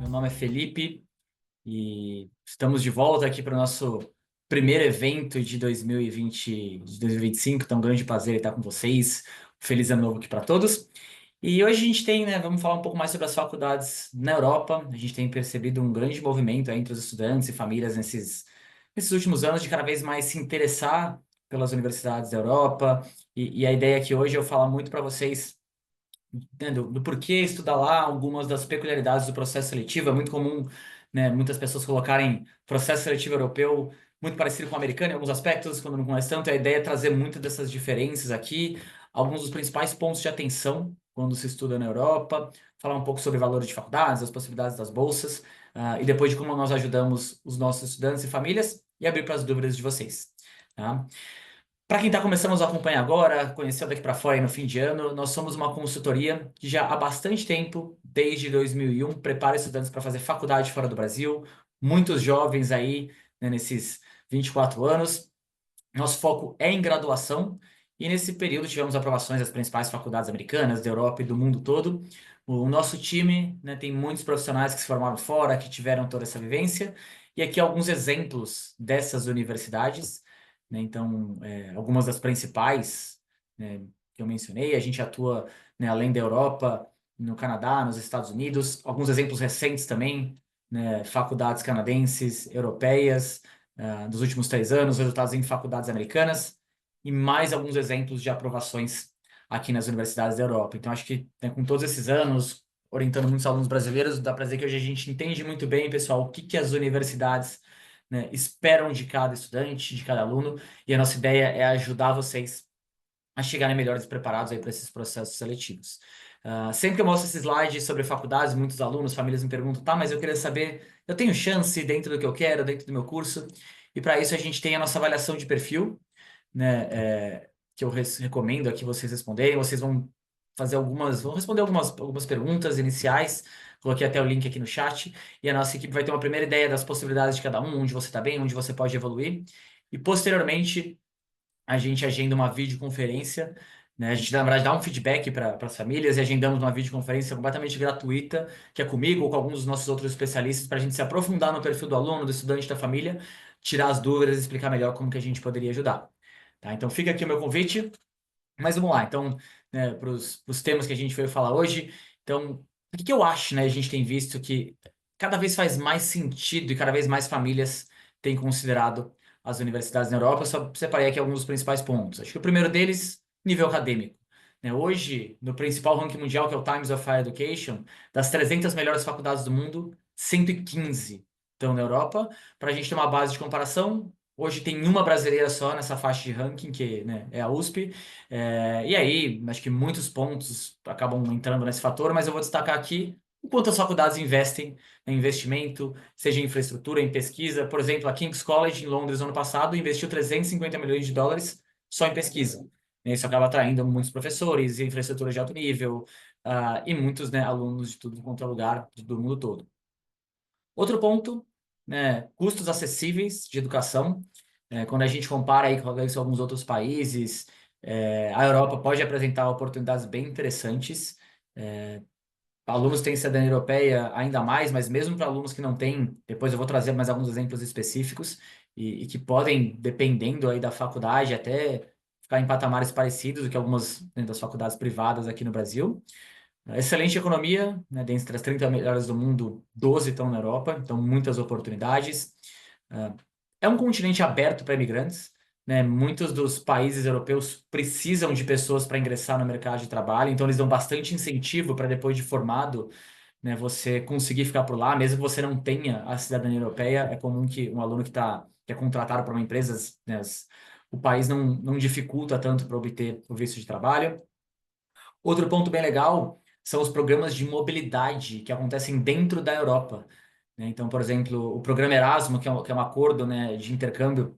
Meu nome é Felipe e estamos de volta aqui para o nosso primeiro evento de 2020, de 2025. Então, um grande prazer estar com vocês. Feliz ano novo aqui para todos. E hoje a gente tem, né, vamos falar um pouco mais sobre as faculdades na Europa. A gente tem percebido um grande movimento aí entre os estudantes e famílias nesses últimos anos de cada vez mais se interessar pelas universidades da Europa. E a ideia aqui hoje é eu falar muito para vocês, né, do porquê estudar lá, algumas das peculiaridades do processo seletivo. É muito comum, né, muitas pessoas colocarem processo seletivo europeu muito parecido com o americano em alguns aspectos, quando não conhece tanto. A ideia é trazer muitas dessas diferenças aqui, alguns dos principais pontos de atenção quando se estuda na Europa, falar um pouco sobre valores de faculdades, as possibilidades das bolsas, e depois de como nós ajudamos os nossos estudantes e famílias, e abrir para as dúvidas de vocês. Tá? Para quem está começando a nos acompanhar agora, conheceu daqui para fora e no fim de ano, nós somos uma consultoria que já há bastante tempo, desde 2001, prepara estudantes para fazer faculdade fora do Brasil. Muitos jovens aí, né, nesses 24 anos. Nosso foco é em graduação e nesse período tivemos aprovações das principais faculdades americanas, da Europa e do mundo todo. O nosso time, né, tem muitos profissionais que se formaram fora, que tiveram toda essa vivência. E aqui alguns exemplos dessas universidades, né? Então, algumas das principais, né, que eu mencionei. A gente atua, né, além da Europa, no Canadá, nos Estados Unidos. Alguns exemplos recentes também, né, faculdades canadenses, europeias, dos últimos 3 anos, resultados em faculdades americanas e mais alguns exemplos de aprovações aqui nas universidades da Europa. Então, acho que, né, com todos esses anos, orientando muitos alunos brasileiros, dá para dizer que hoje a gente entende muito bem, pessoal, o que que as universidades, né, esperam de cada estudante, de cada aluno, e a nossa ideia é ajudar vocês a chegarem melhores preparados aí para esses processos seletivos. Sempre que eu mostro esse slide sobre faculdades, muitos alunos, famílias me perguntam, tá, mas eu queria saber, eu tenho chance dentro do que eu quero, dentro do meu curso? E para isso a gente tem a nossa avaliação de perfil, né, que eu recomendo aqui vocês responderem. Vocês vão responder algumas perguntas iniciais. Coloquei até o link aqui no chat. E a nossa equipe vai ter uma primeira ideia das possibilidades de cada um, onde você está bem, onde você pode evoluir. E posteriormente a gente agenda uma videoconferência, né? A gente, na verdade, dá um feedback para as famílias e agendamos uma videoconferência completamente gratuita, que é comigo ou com alguns dos nossos outros especialistas, para a gente se aprofundar no perfil do aluno, do estudante, da família, tirar as dúvidas e explicar melhor como que a gente poderia ajudar. Tá? Então, fica aqui o meu convite. Mas vamos lá, então, né, para os temas que a gente veio falar hoje. Então, o que que eu acho, né? A gente tem visto que cada vez faz mais sentido e cada vez mais famílias têm considerado as universidades na Europa. Eu só separei aqui alguns dos principais pontos. Acho que o primeiro deles, nível acadêmico. Né, hoje, no principal ranking mundial, que é o Times of Higher Education, das 300 melhores faculdades do mundo, 115 estão na Europa. Para a gente ter uma base de comparação, hoje tem uma brasileira só nessa faixa de ranking, que, né, é a USP. E aí, acho que muitos pontos acabam entrando nesse fator, mas eu vou destacar aqui o quanto as faculdades investem em investimento, seja em infraestrutura, em pesquisa. Por exemplo, a King's College, em Londres, no ano passado, investiu 350 milhões de dólares só em pesquisa. Isso acaba atraindo muitos professores, infraestrutura de alto nível, e muitos, né, alunos de tudo quanto é lugar, do mundo todo. Outro ponto, né, custos acessíveis de educação. Quando a gente compara aí com alguns outros países, a Europa pode apresentar oportunidades bem interessantes. É, Alunos têm cidadania europeia ainda mais, mas mesmo para alunos que não têm, depois eu vou trazer mais alguns exemplos específicos e que podem, dependendo aí da faculdade, até ficar em patamares parecidos do que algumas, né, das faculdades privadas aqui no Brasil. Excelente economia, né? Dentre as 30 melhores do mundo, 12 estão na Europa, então muitas oportunidades. Ah, É um continente aberto para imigrantes, né? Muitos dos países europeus precisam de pessoas para ingressar no mercado de trabalho, então eles dão bastante incentivo para depois de formado, né, você conseguir ficar por lá, mesmo que você não tenha a cidadania europeia. É comum que um aluno que é contratado por uma empresa, né, o país não dificulta tanto para obter o visto de trabalho. Outro ponto bem legal são os programas de mobilidade que acontecem dentro da Europa, né? Então, por exemplo, o programa Erasmus, que é um acordo, né, de intercâmbio,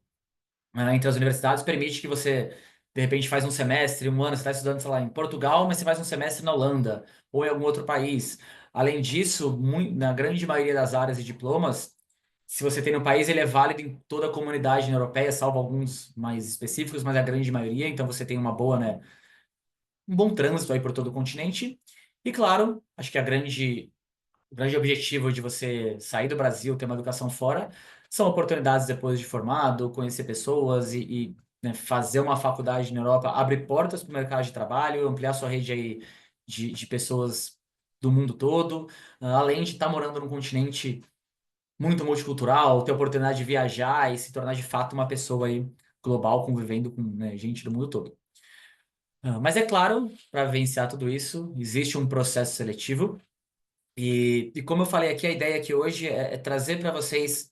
entre as universidades, permite que você, de repente, faz um semestre, um ano, você está estudando, sei lá, em Portugal, mas você faz um semestre na Holanda ou em algum outro país. Além disso, na grande maioria das áreas e diplomas, se você tem no país, ele é válido em toda a comunidade europeia, salvo alguns mais específicos, mas a grande maioria. Então, você tem uma boa, né, um bom trânsito aí por todo o continente. E claro, acho que a grande o grande objetivo de você sair do Brasil, ter uma educação fora, são oportunidades depois de formado, conhecer pessoas né, fazer uma faculdade na Europa, abrir portas para o mercado de trabalho, ampliar sua rede aí de pessoas do mundo todo, além de estar morando num continente muito multicultural, ter a oportunidade de viajar e se tornar de fato uma pessoa aí global, convivendo com, né, gente do mundo todo. Mas é claro, para vivenciar tudo isso, existe um processo seletivo. E como eu falei aqui, a ideia aqui hoje é trazer para vocês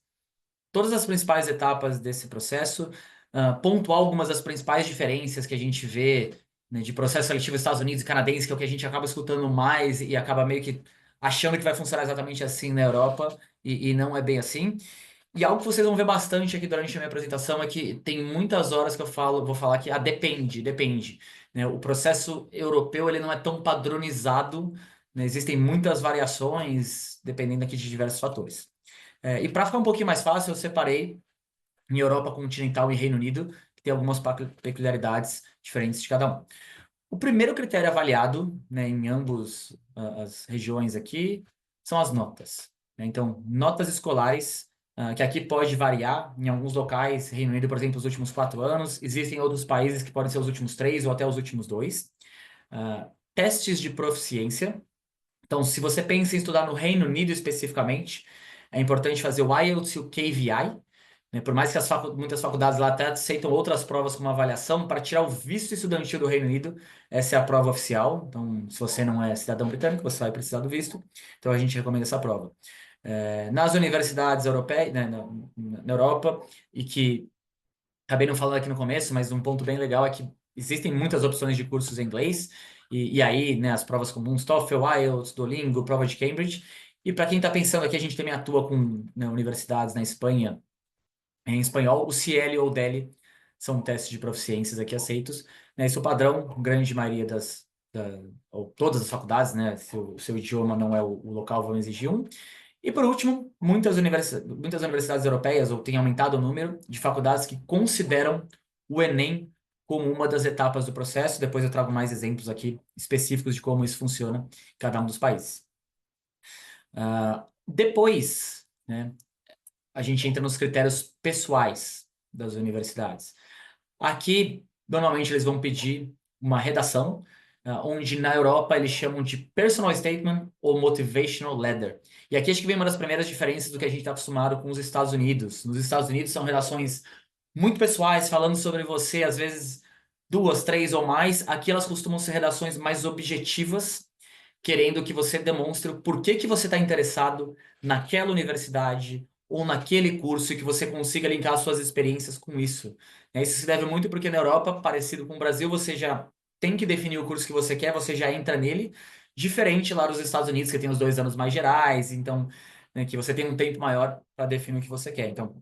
todas as principais etapas desse processo, pontuar algumas das principais diferenças que a gente vê, né, de processo seletivo nos Estados Unidos e canadense, que é o que a gente acaba escutando mais e acaba meio que achando que vai funcionar exatamente assim na Europa, e não é bem assim. E algo que vocês vão ver bastante aqui durante a minha apresentação é que tem muitas horas que eu falo, vou falar que depende, né? O processo europeu ele não é tão padronizado, né? Existem muitas variações dependendo aqui de diversos fatores. E para ficar um pouquinho mais fácil, eu separei em Europa continental e Reino Unido, que tem algumas peculiaridades diferentes de cada um. O primeiro critério avaliado, né, em ambos as regiões aqui são as notas, né? Então, notas escolares, que aqui pode variar. Em alguns locais, Reino Unido, por exemplo, os últimos 4 anos. Existem outros países que podem ser os últimos 3 ou até os últimos 2. Testes de proficiência. Então, se você pensa em estudar no Reino Unido especificamente, é importante fazer o IELTS e o KVI, né? Por mais que muitas faculdades lá até aceitam outras provas como avaliação, para tirar o visto estudantil do Reino Unido, essa é a prova oficial. Então, se você não é cidadão britânico, você vai precisar do visto. Então, a gente recomenda essa prova. Nas universidades europeias, né, na Europa, e que acabei não falando aqui no começo, mas um ponto bem legal é que existem muitas opções de cursos em inglês, e aí, né, as provas comuns, TOEFL, IELTS, Duolingo, prova de Cambridge. E para quem está pensando aqui, a gente também atua com, né, universidades na Espanha em espanhol. O CL ou DELE são testes de proficiências aqui aceitos, né? Isso é o padrão, grande maioria ou todas as faculdades, né? Se o seu idioma não é o local, vão exigir um. E por último, muitas universidades europeias, ou tem aumentado o número de faculdades que consideram o Enem como uma das etapas do processo. Depois eu trago mais exemplos aqui específicos de como isso funciona em cada um dos países. Depois, né, a gente entra nos critérios pessoais das universidades. Aqui, normalmente, eles vão pedir uma redação, onde na Europa eles chamam de personal statement ou motivational letter. E aqui acho que vem uma das primeiras diferenças do que a gente está acostumado com os Estados Unidos. Nos Estados Unidos são redações muito pessoais, falando sobre você, às vezes 2, 3 ou mais. Aqui elas costumam ser redações mais objetivas, querendo que você demonstre o porquê que você está interessado naquela universidade ou naquele curso e que você consiga linkar suas experiências com isso. Isso se deve muito porque na Europa, parecido com o Brasil, você já tem que definir o curso que você quer, você já entra nele, diferente lá nos Estados Unidos, que tem os 2 anos mais gerais, então, né, que você tem um tempo maior para definir o que você quer. Então,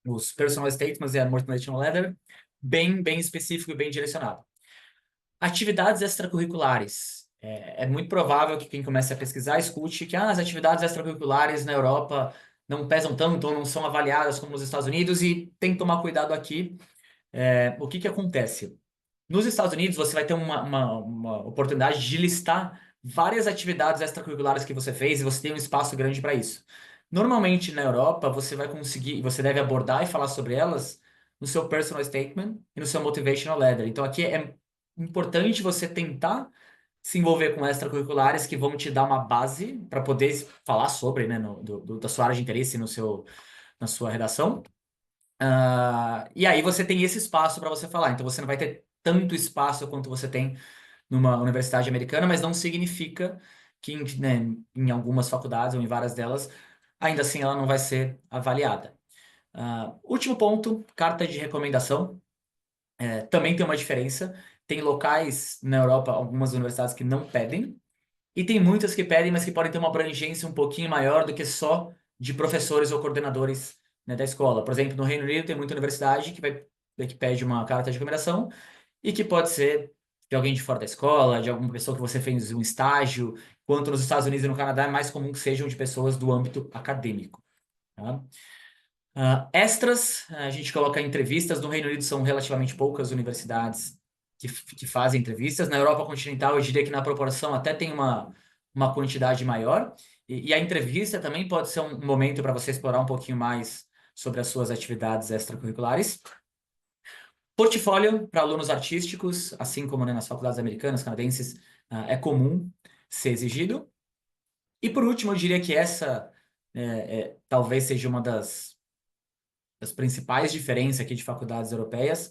os personal statements e a motivational letter, bem específico e bem direcionado. Atividades extracurriculares. É muito provável que quem comece a pesquisar escute que as atividades extracurriculares na Europa não pesam tanto ou não são avaliadas como nos Estados Unidos, e tem que tomar cuidado aqui. O que acontece? Nos Estados Unidos, você vai ter uma oportunidade de listar várias atividades extracurriculares que você fez, e você tem um espaço grande para isso. Normalmente, na Europa, você vai conseguir, você deve abordar e falar sobre elas no seu personal statement e no seu motivational letter. Então, aqui é importante você tentar se envolver com extracurriculares que vão te dar uma base para poder falar sobre, né, da sua área de interesse na sua redação. E aí você tem esse espaço para você falar. Então você não vai ter tanto espaço quanto você tem numa universidade americana, mas não significa que né, em algumas faculdades ou em várias delas, ainda assim ela não vai ser avaliada. Último ponto, carta de recomendação. Também tem uma diferença. Tem locais na Europa, algumas universidades que não pedem, e tem muitas que pedem, mas que podem ter uma abrangência um pouquinho maior do que só de professores ou coordenadores, né, da escola. Por exemplo, no Reino Unido tem muita universidade que pede uma carta de recomendação e que pode ser de alguém de fora da escola, de alguma pessoa que você fez um estágio, enquanto nos Estados Unidos e no Canadá é mais comum que sejam de pessoas do âmbito acadêmico. Tá? Extras, a gente coloca entrevistas. No Reino Unido são relativamente poucas universidades que fazem entrevistas. Na Europa continental, eu diria que na proporção até tem uma quantidade maior. E a entrevista também pode ser um momento para você explorar um pouquinho mais sobre as suas atividades extracurriculares. Portfólio para alunos artísticos, assim como, né, nas faculdades americanas, canadenses, é comum ser exigido. E por último, eu diria que essa talvez seja uma das principais diferenças aqui de faculdades europeias,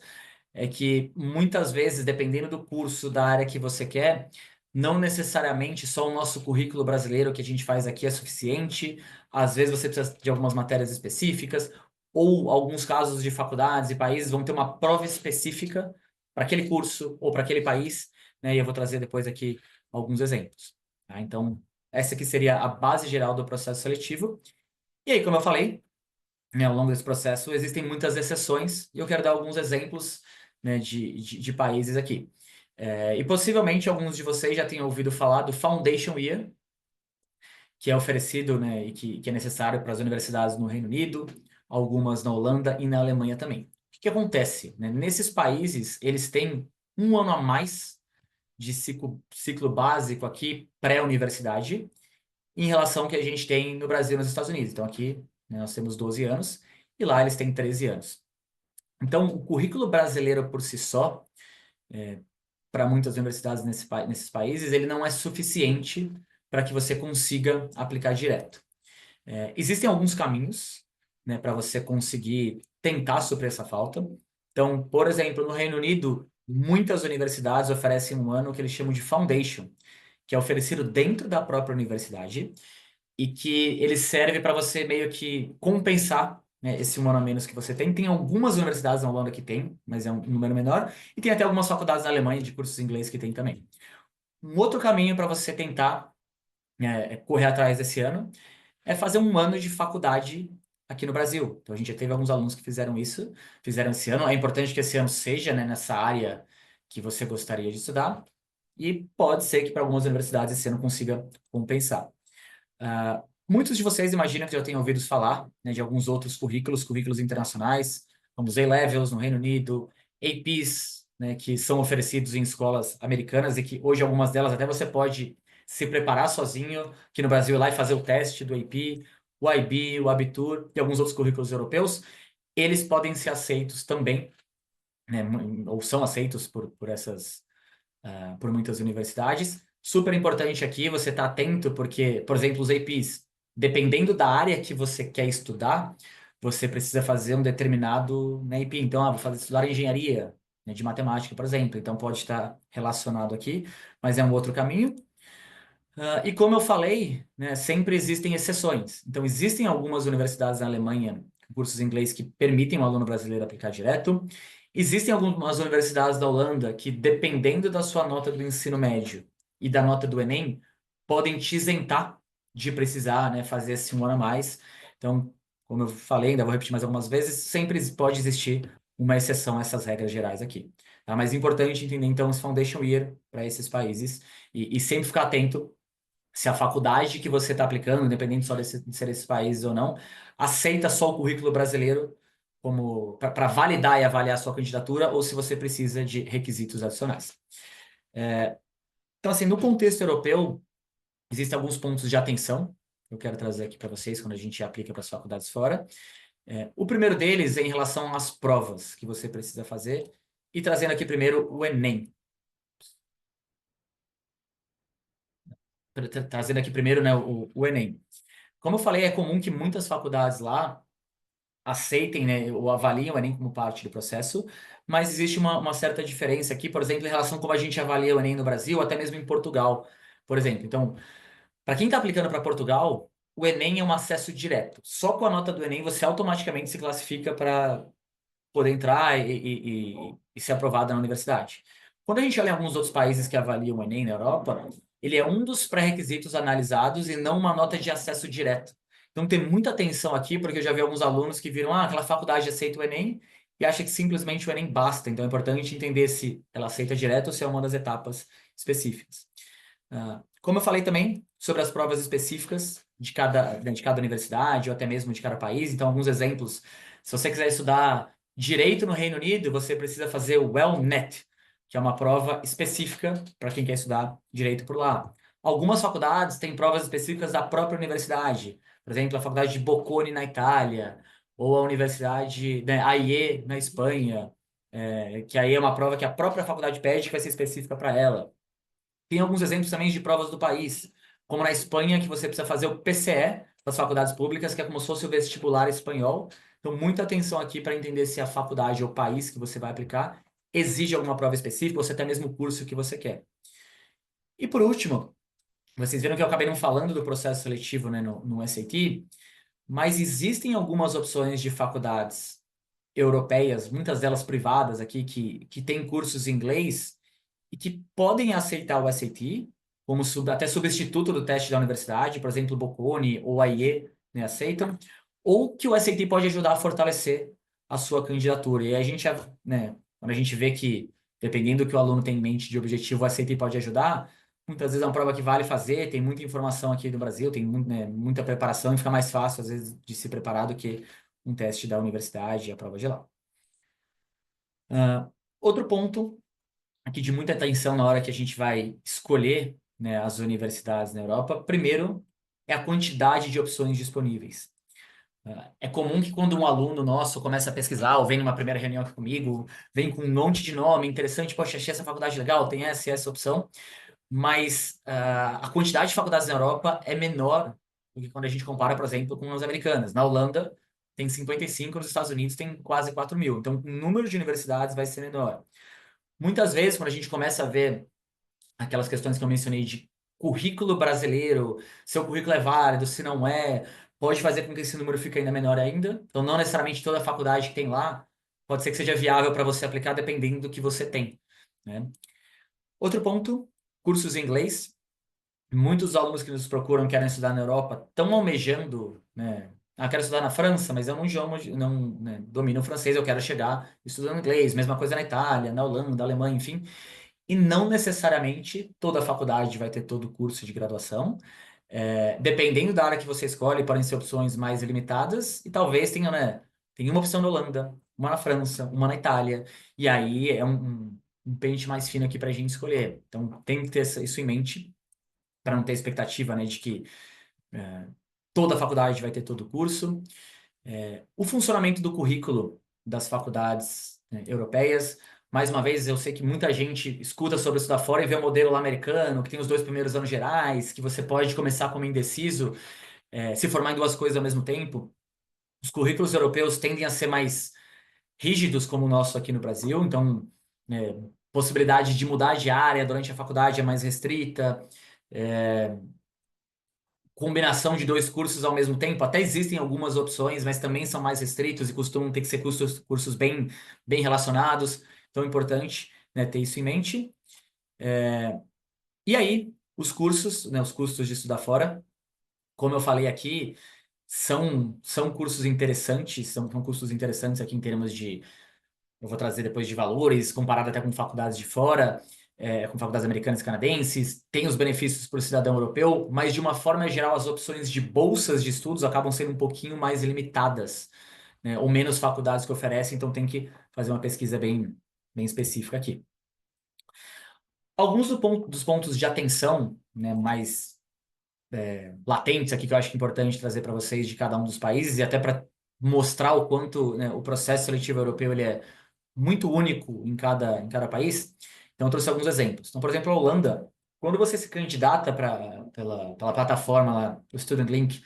é que muitas vezes, dependendo do curso, da área que você quer, não necessariamente só o nosso currículo brasileiro que a gente faz aqui é suficiente. Às vezes você precisa de algumas matérias específicas, ou alguns casos de faculdades e países vão ter uma prova específica para aquele curso ou para aquele país, né? E eu vou trazer depois aqui alguns exemplos. Tá? Então, essa aqui seria a base geral do processo seletivo. E aí, como eu falei, né, ao longo desse processo existem muitas exceções e eu quero dar alguns exemplos, né, de países aqui. E possivelmente alguns de vocês já tenham ouvido falar do Foundation Year, que é oferecido, né, e que é necessário para as universidades no Reino Unido, algumas na Holanda e na Alemanha também. O que acontece, né? Nesses países, eles têm um ano a mais de ciclo básico aqui, pré-universidade, em relação ao que a gente tem no Brasil e nos Estados Unidos. Então aqui, né, nós temos 12 anos e lá eles têm 13 anos. Então, o currículo brasileiro por si só, para muitas universidades nesses países, ele não é suficiente para que você consiga aplicar direto. Existem alguns caminhos, né, para você conseguir tentar suprir essa falta. Então, por exemplo, no Reino Unido, muitas universidades oferecem um ano que eles chamam de Foundation, que é oferecido dentro da própria universidade e que ele serve para você meio que compensar, né, esse um ano a menos que você tem. Tem algumas universidades na Holanda que tem, mas é um número menor, e tem até algumas faculdades na Alemanha de cursos em inglês que tem também. Um outro caminho para você tentar correr atrás desse ano é fazer um ano de faculdade aqui no Brasil. Então a gente já teve alguns alunos que fizeram isso, fizeram esse ano. É importante que esse ano seja, né, nessa área que você gostaria de estudar, e pode ser que para algumas universidades esse ano consiga compensar. Muitos de vocês imaginam que já tenham ouvido falar, né, de alguns outros currículos internacionais, como os A-Levels no Reino Unido, APs, né, que são oferecidos em escolas americanas e que hoje algumas delas até você pode se preparar sozinho, que no Brasil ir lá e fazer o teste do AP, o IB, o Abitur e alguns outros currículos europeus, eles podem ser aceitos também, né, ou são aceitos por muitas universidades. Super importante aqui você estar atento, porque, por exemplo, os APs, dependendo da área que você quer estudar, você precisa fazer um determinado, né, AP. Então, vou estudar engenharia, né, de matemática, por exemplo. Então, pode estar relacionado aqui, mas é um outro caminho. E como eu falei, né, sempre existem exceções. Então, existem algumas universidades na Alemanha, cursos em inglês, que permitem o aluno brasileiro aplicar direto. Existem algumas universidades da Holanda que, dependendo da sua nota do ensino médio e da nota do Enem, podem te isentar de precisar, né, fazer esse um ano a mais. Então, como eu falei, ainda vou repetir mais algumas vezes, sempre pode existir uma exceção a essas regras gerais aqui. Tá? Mas é importante entender, então, os Foundation Year para esses países e sempre ficar atento se a faculdade que você está aplicando, independente só de ser esses países ou não, aceita só o currículo brasileiro como para validar e avaliar a sua candidatura ou se você precisa de requisitos adicionais. Então, assim, no contexto europeu, existem alguns pontos de atenção que eu quero trazer aqui para vocês quando a gente aplica para as faculdades fora. O primeiro deles é em relação às provas que você precisa fazer e trazendo aqui primeiro o Enem. Trazendo aqui primeiro, né, o Enem. Como eu falei, é comum que muitas faculdades lá aceitem, né, ou avaliem o Enem como parte do processo, mas existe uma certa diferença aqui, por exemplo, em relação a como a gente avalia o Enem no Brasil, até mesmo em Portugal, por exemplo. Então, para quem está aplicando para Portugal, o Enem é um acesso direto. Só com a nota do Enem você automaticamente se classifica para poder entrar e ser aprovado na universidade. Quando a gente olha em alguns outros países que avaliam o Enem na Europa, ele é um dos pré-requisitos analisados e não uma nota de acesso direto. Então tem muita atenção aqui, porque eu já vi alguns alunos que viram, aquela faculdade aceita o Enem e acha que simplesmente o Enem basta. Então é importante entender se ela aceita direto ou se é uma das etapas específicas. Como eu falei também sobre as provas específicas de cada universidade ou até mesmo de cada país, então alguns exemplos. Se você quiser estudar direito no Reino Unido, você precisa fazer o WellNet, que é uma prova específica para quem quer estudar direito por lá. Algumas faculdades têm provas específicas da própria universidade. Por exemplo, a faculdade de Bocconi na Itália, ou a universidade, né, AIE na Espanha, que aí é uma prova que a própria faculdade pede que vai ser específica para ela. Tem alguns exemplos também de provas do país, como na Espanha, que você precisa fazer o PCE das faculdades públicas, que é como se fosse o vestibular espanhol. Então, muita atenção aqui para entender se a faculdade ou o país que você vai aplicar exige alguma prova específica, ou se até mesmo o curso que você quer. E por último, vocês viram que eu acabei não falando do processo seletivo, né, no SAT, mas existem algumas opções de faculdades europeias, muitas delas privadas aqui, que têm cursos em inglês e que podem aceitar o SAT como até substituto do teste da universidade, por exemplo, o Bocconi ou a IE, né, aceitam, ou que o SAT pode ajudar a fortalecer a sua candidatura. E aí a gente, né, quando a gente vê que, dependendo do que o aluno tem em mente de objetivo, o SAT pode ajudar, muitas vezes é uma prova que vale fazer, tem muita informação aqui no Brasil, tem né, muita preparação e fica mais fácil, às vezes, de se preparar do que um teste da universidade e a prova de lá. Outro ponto aqui de muita atenção na hora que a gente vai escolher, né, as universidades na Europa, primeiro é a quantidade de opções disponíveis. É comum que quando um aluno nosso começa a pesquisar ou vem numa primeira reunião aqui comigo, vem com um monte de nome interessante, poxa, achei essa faculdade legal, tem essa e essa opção, mas a quantidade de faculdades na Europa é menor do que quando a gente compara, por exemplo, com as americanas. Na Holanda tem 55, nos Estados Unidos tem quase 4.000. Então, o número de universidades vai ser menor. Muitas vezes, quando a gente começa a ver aquelas questões que eu mencionei de currículo brasileiro, se o currículo é válido, se não é, pode fazer com que esse número fique ainda menor ainda. Então, não necessariamente toda faculdade que tem lá pode ser que seja viável para você aplicar, dependendo do que você tem, né? Outro ponto, cursos em inglês. Muitos alunos que nos procuram querem estudar na Europa estão almejando, né? Ah, quero estudar na França, mas eu não, né, domino o francês, eu quero chegar estudando inglês. Mesma coisa na Itália, na Holanda, na Alemanha, enfim. E não necessariamente toda faculdade vai ter todo o curso de graduação. Dependendo da área que você escolhe, podem ser opções mais limitadas e talvez tenha, né, tem uma opção na Holanda, uma na França, uma na Itália. E aí é um pente mais fino aqui para a gente escolher. Então tem que ter isso em mente para não ter expectativa, né, de que toda faculdade vai ter todo o curso. O funcionamento do currículo das faculdades, né, europeias. Mais uma vez, eu sei que muita gente escuta sobre estudar fora e vê o modelo lá americano, que tem os 2 primeiros anos gerais, que você pode começar como indeciso, se formar em duas coisas ao mesmo tempo. Os currículos europeus tendem a ser mais rígidos, como o nosso aqui no Brasil, então, possibilidade de mudar de área durante a faculdade é mais restrita. É, combinação de dois cursos ao mesmo tempo. Até existem algumas opções, mas também são mais restritos e costumam ter que ser cursos bem relacionados. Então é importante, né, ter isso em mente. E aí, os cursos, né, os custos de estudar fora, como eu falei aqui, são cursos interessantes, são custos interessantes aqui em termos de eu vou trazer depois de valores, comparado até com faculdades de fora, com faculdades americanas e canadenses, tem os benefícios para o cidadão europeu, mas de uma forma geral as opções de bolsas de estudos acabam sendo um pouquinho mais limitadas, né, ou menos faculdades que oferecem, então tem que fazer uma pesquisa bem específica aqui. Alguns dos pontos de atenção, né, mais latentes aqui que eu acho que é importante trazer para vocês de cada um dos países e até para mostrar o quanto, né, o processo seletivo europeu ele é muito único em cada país. Então, eu trouxe alguns exemplos. Então, por exemplo, a Holanda, quando você se candidata pela plataforma lá, o Student Link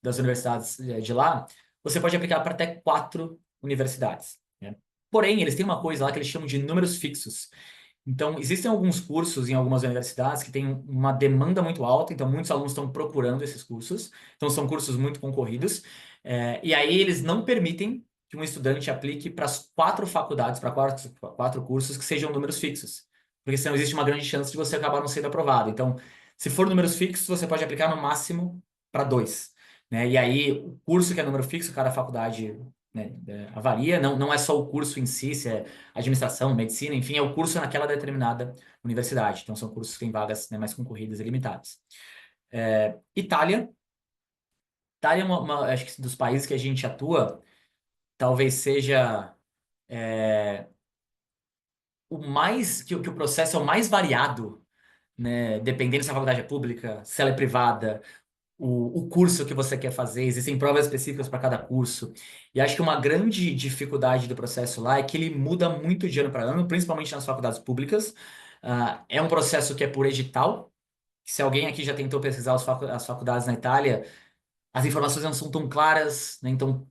das universidades de lá, você pode aplicar para até 4 universidades, né? Porém, eles têm uma coisa lá que eles chamam de números fixos. Então, existem alguns cursos em algumas universidades que têm uma demanda muito alta, então muitos alunos estão procurando esses cursos. Então, são cursos muito concorridos. E aí, eles não permitem que um estudante aplique para as 4 faculdades, para quatro cursos que sejam números fixos. Porque senão existe uma grande chance de você acabar não sendo aprovado. Então, se for números fixos, você pode aplicar no máximo para 2. Né? E aí, o curso que é número fixo, cada faculdade, né, avalia, não é só o curso em si, se é administração, medicina, enfim, é o curso naquela determinada universidade. Então, são cursos que têm vagas, né, mais concorridas e limitadas. Itália. Itália é acho que dos países que a gente atua, talvez seja o mais, que o processo é o mais variado né? Dependendo se a faculdade é pública, se ela é privada, o curso que você quer fazer, existem provas específicas para cada curso. E acho que uma grande dificuldade do processo lá é que ele muda muito de ano para ano, principalmente nas faculdades públicas. É um processo que é por edital. Se alguém aqui já tentou pesquisar as faculdades na Itália, as informações não são tão claras, né? Então,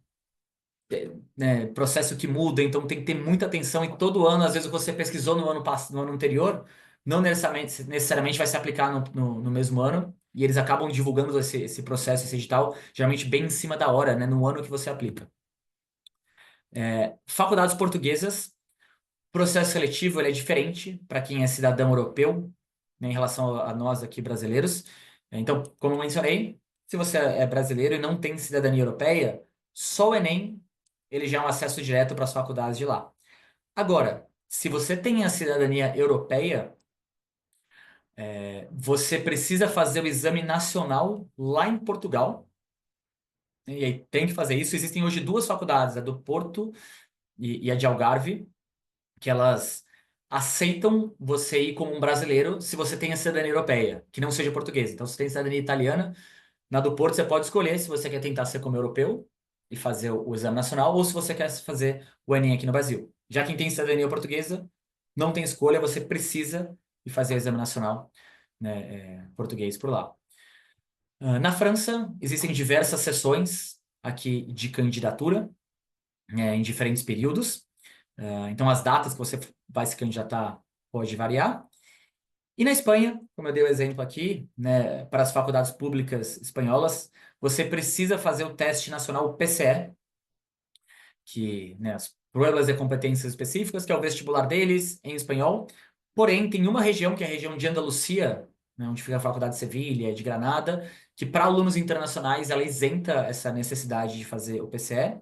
né, processo que muda, então tem que ter muita atenção e todo ano, às vezes, o que você pesquisou no ano anterior, não necessariamente vai se aplicar no mesmo ano, e eles acabam divulgando esse processo, esse edital, geralmente bem em cima da hora, né, no ano que você aplica. Faculdades portuguesas, processo seletivo ele é diferente para quem é cidadão europeu, né, em relação a nós aqui brasileiros. Então, como eu mencionei, se você é brasileiro e não tem cidadania europeia, só o Enem ele já é um acesso direto para as faculdades de lá. Agora, se você tem a cidadania europeia, você precisa fazer o exame nacional lá em Portugal. E aí tem que fazer isso. Existem hoje duas faculdades, a do Porto e a de Algarve, que elas aceitam você ir como um brasileiro se você tem a cidadania europeia, que não seja portuguesa. Então, se você tem cidadania italiana, na do Porto você pode escolher se você quer tentar ser como europeu e fazer o exame nacional ou se você quer fazer o Enem aqui no Brasil. Já quem tem cidadania portuguesa, não tem escolha, você precisa ir fazer o exame nacional, né, português por lá. Na França, existem diversas sessões aqui de candidatura, em diferentes períodos. Então, as datas que você vai se candidatar pode variar. E na Espanha, como eu dei o exemplo aqui, né, para as faculdades públicas espanholas, você precisa fazer o teste nacional PCE, que, né, as pruebas de competências específicas, que é o vestibular deles em espanhol. Porém, tem uma região, que é a região de Andalucia, né, onde fica a Faculdade de Sevilha, de Granada, que para alunos internacionais ela isenta essa necessidade de fazer o PCE.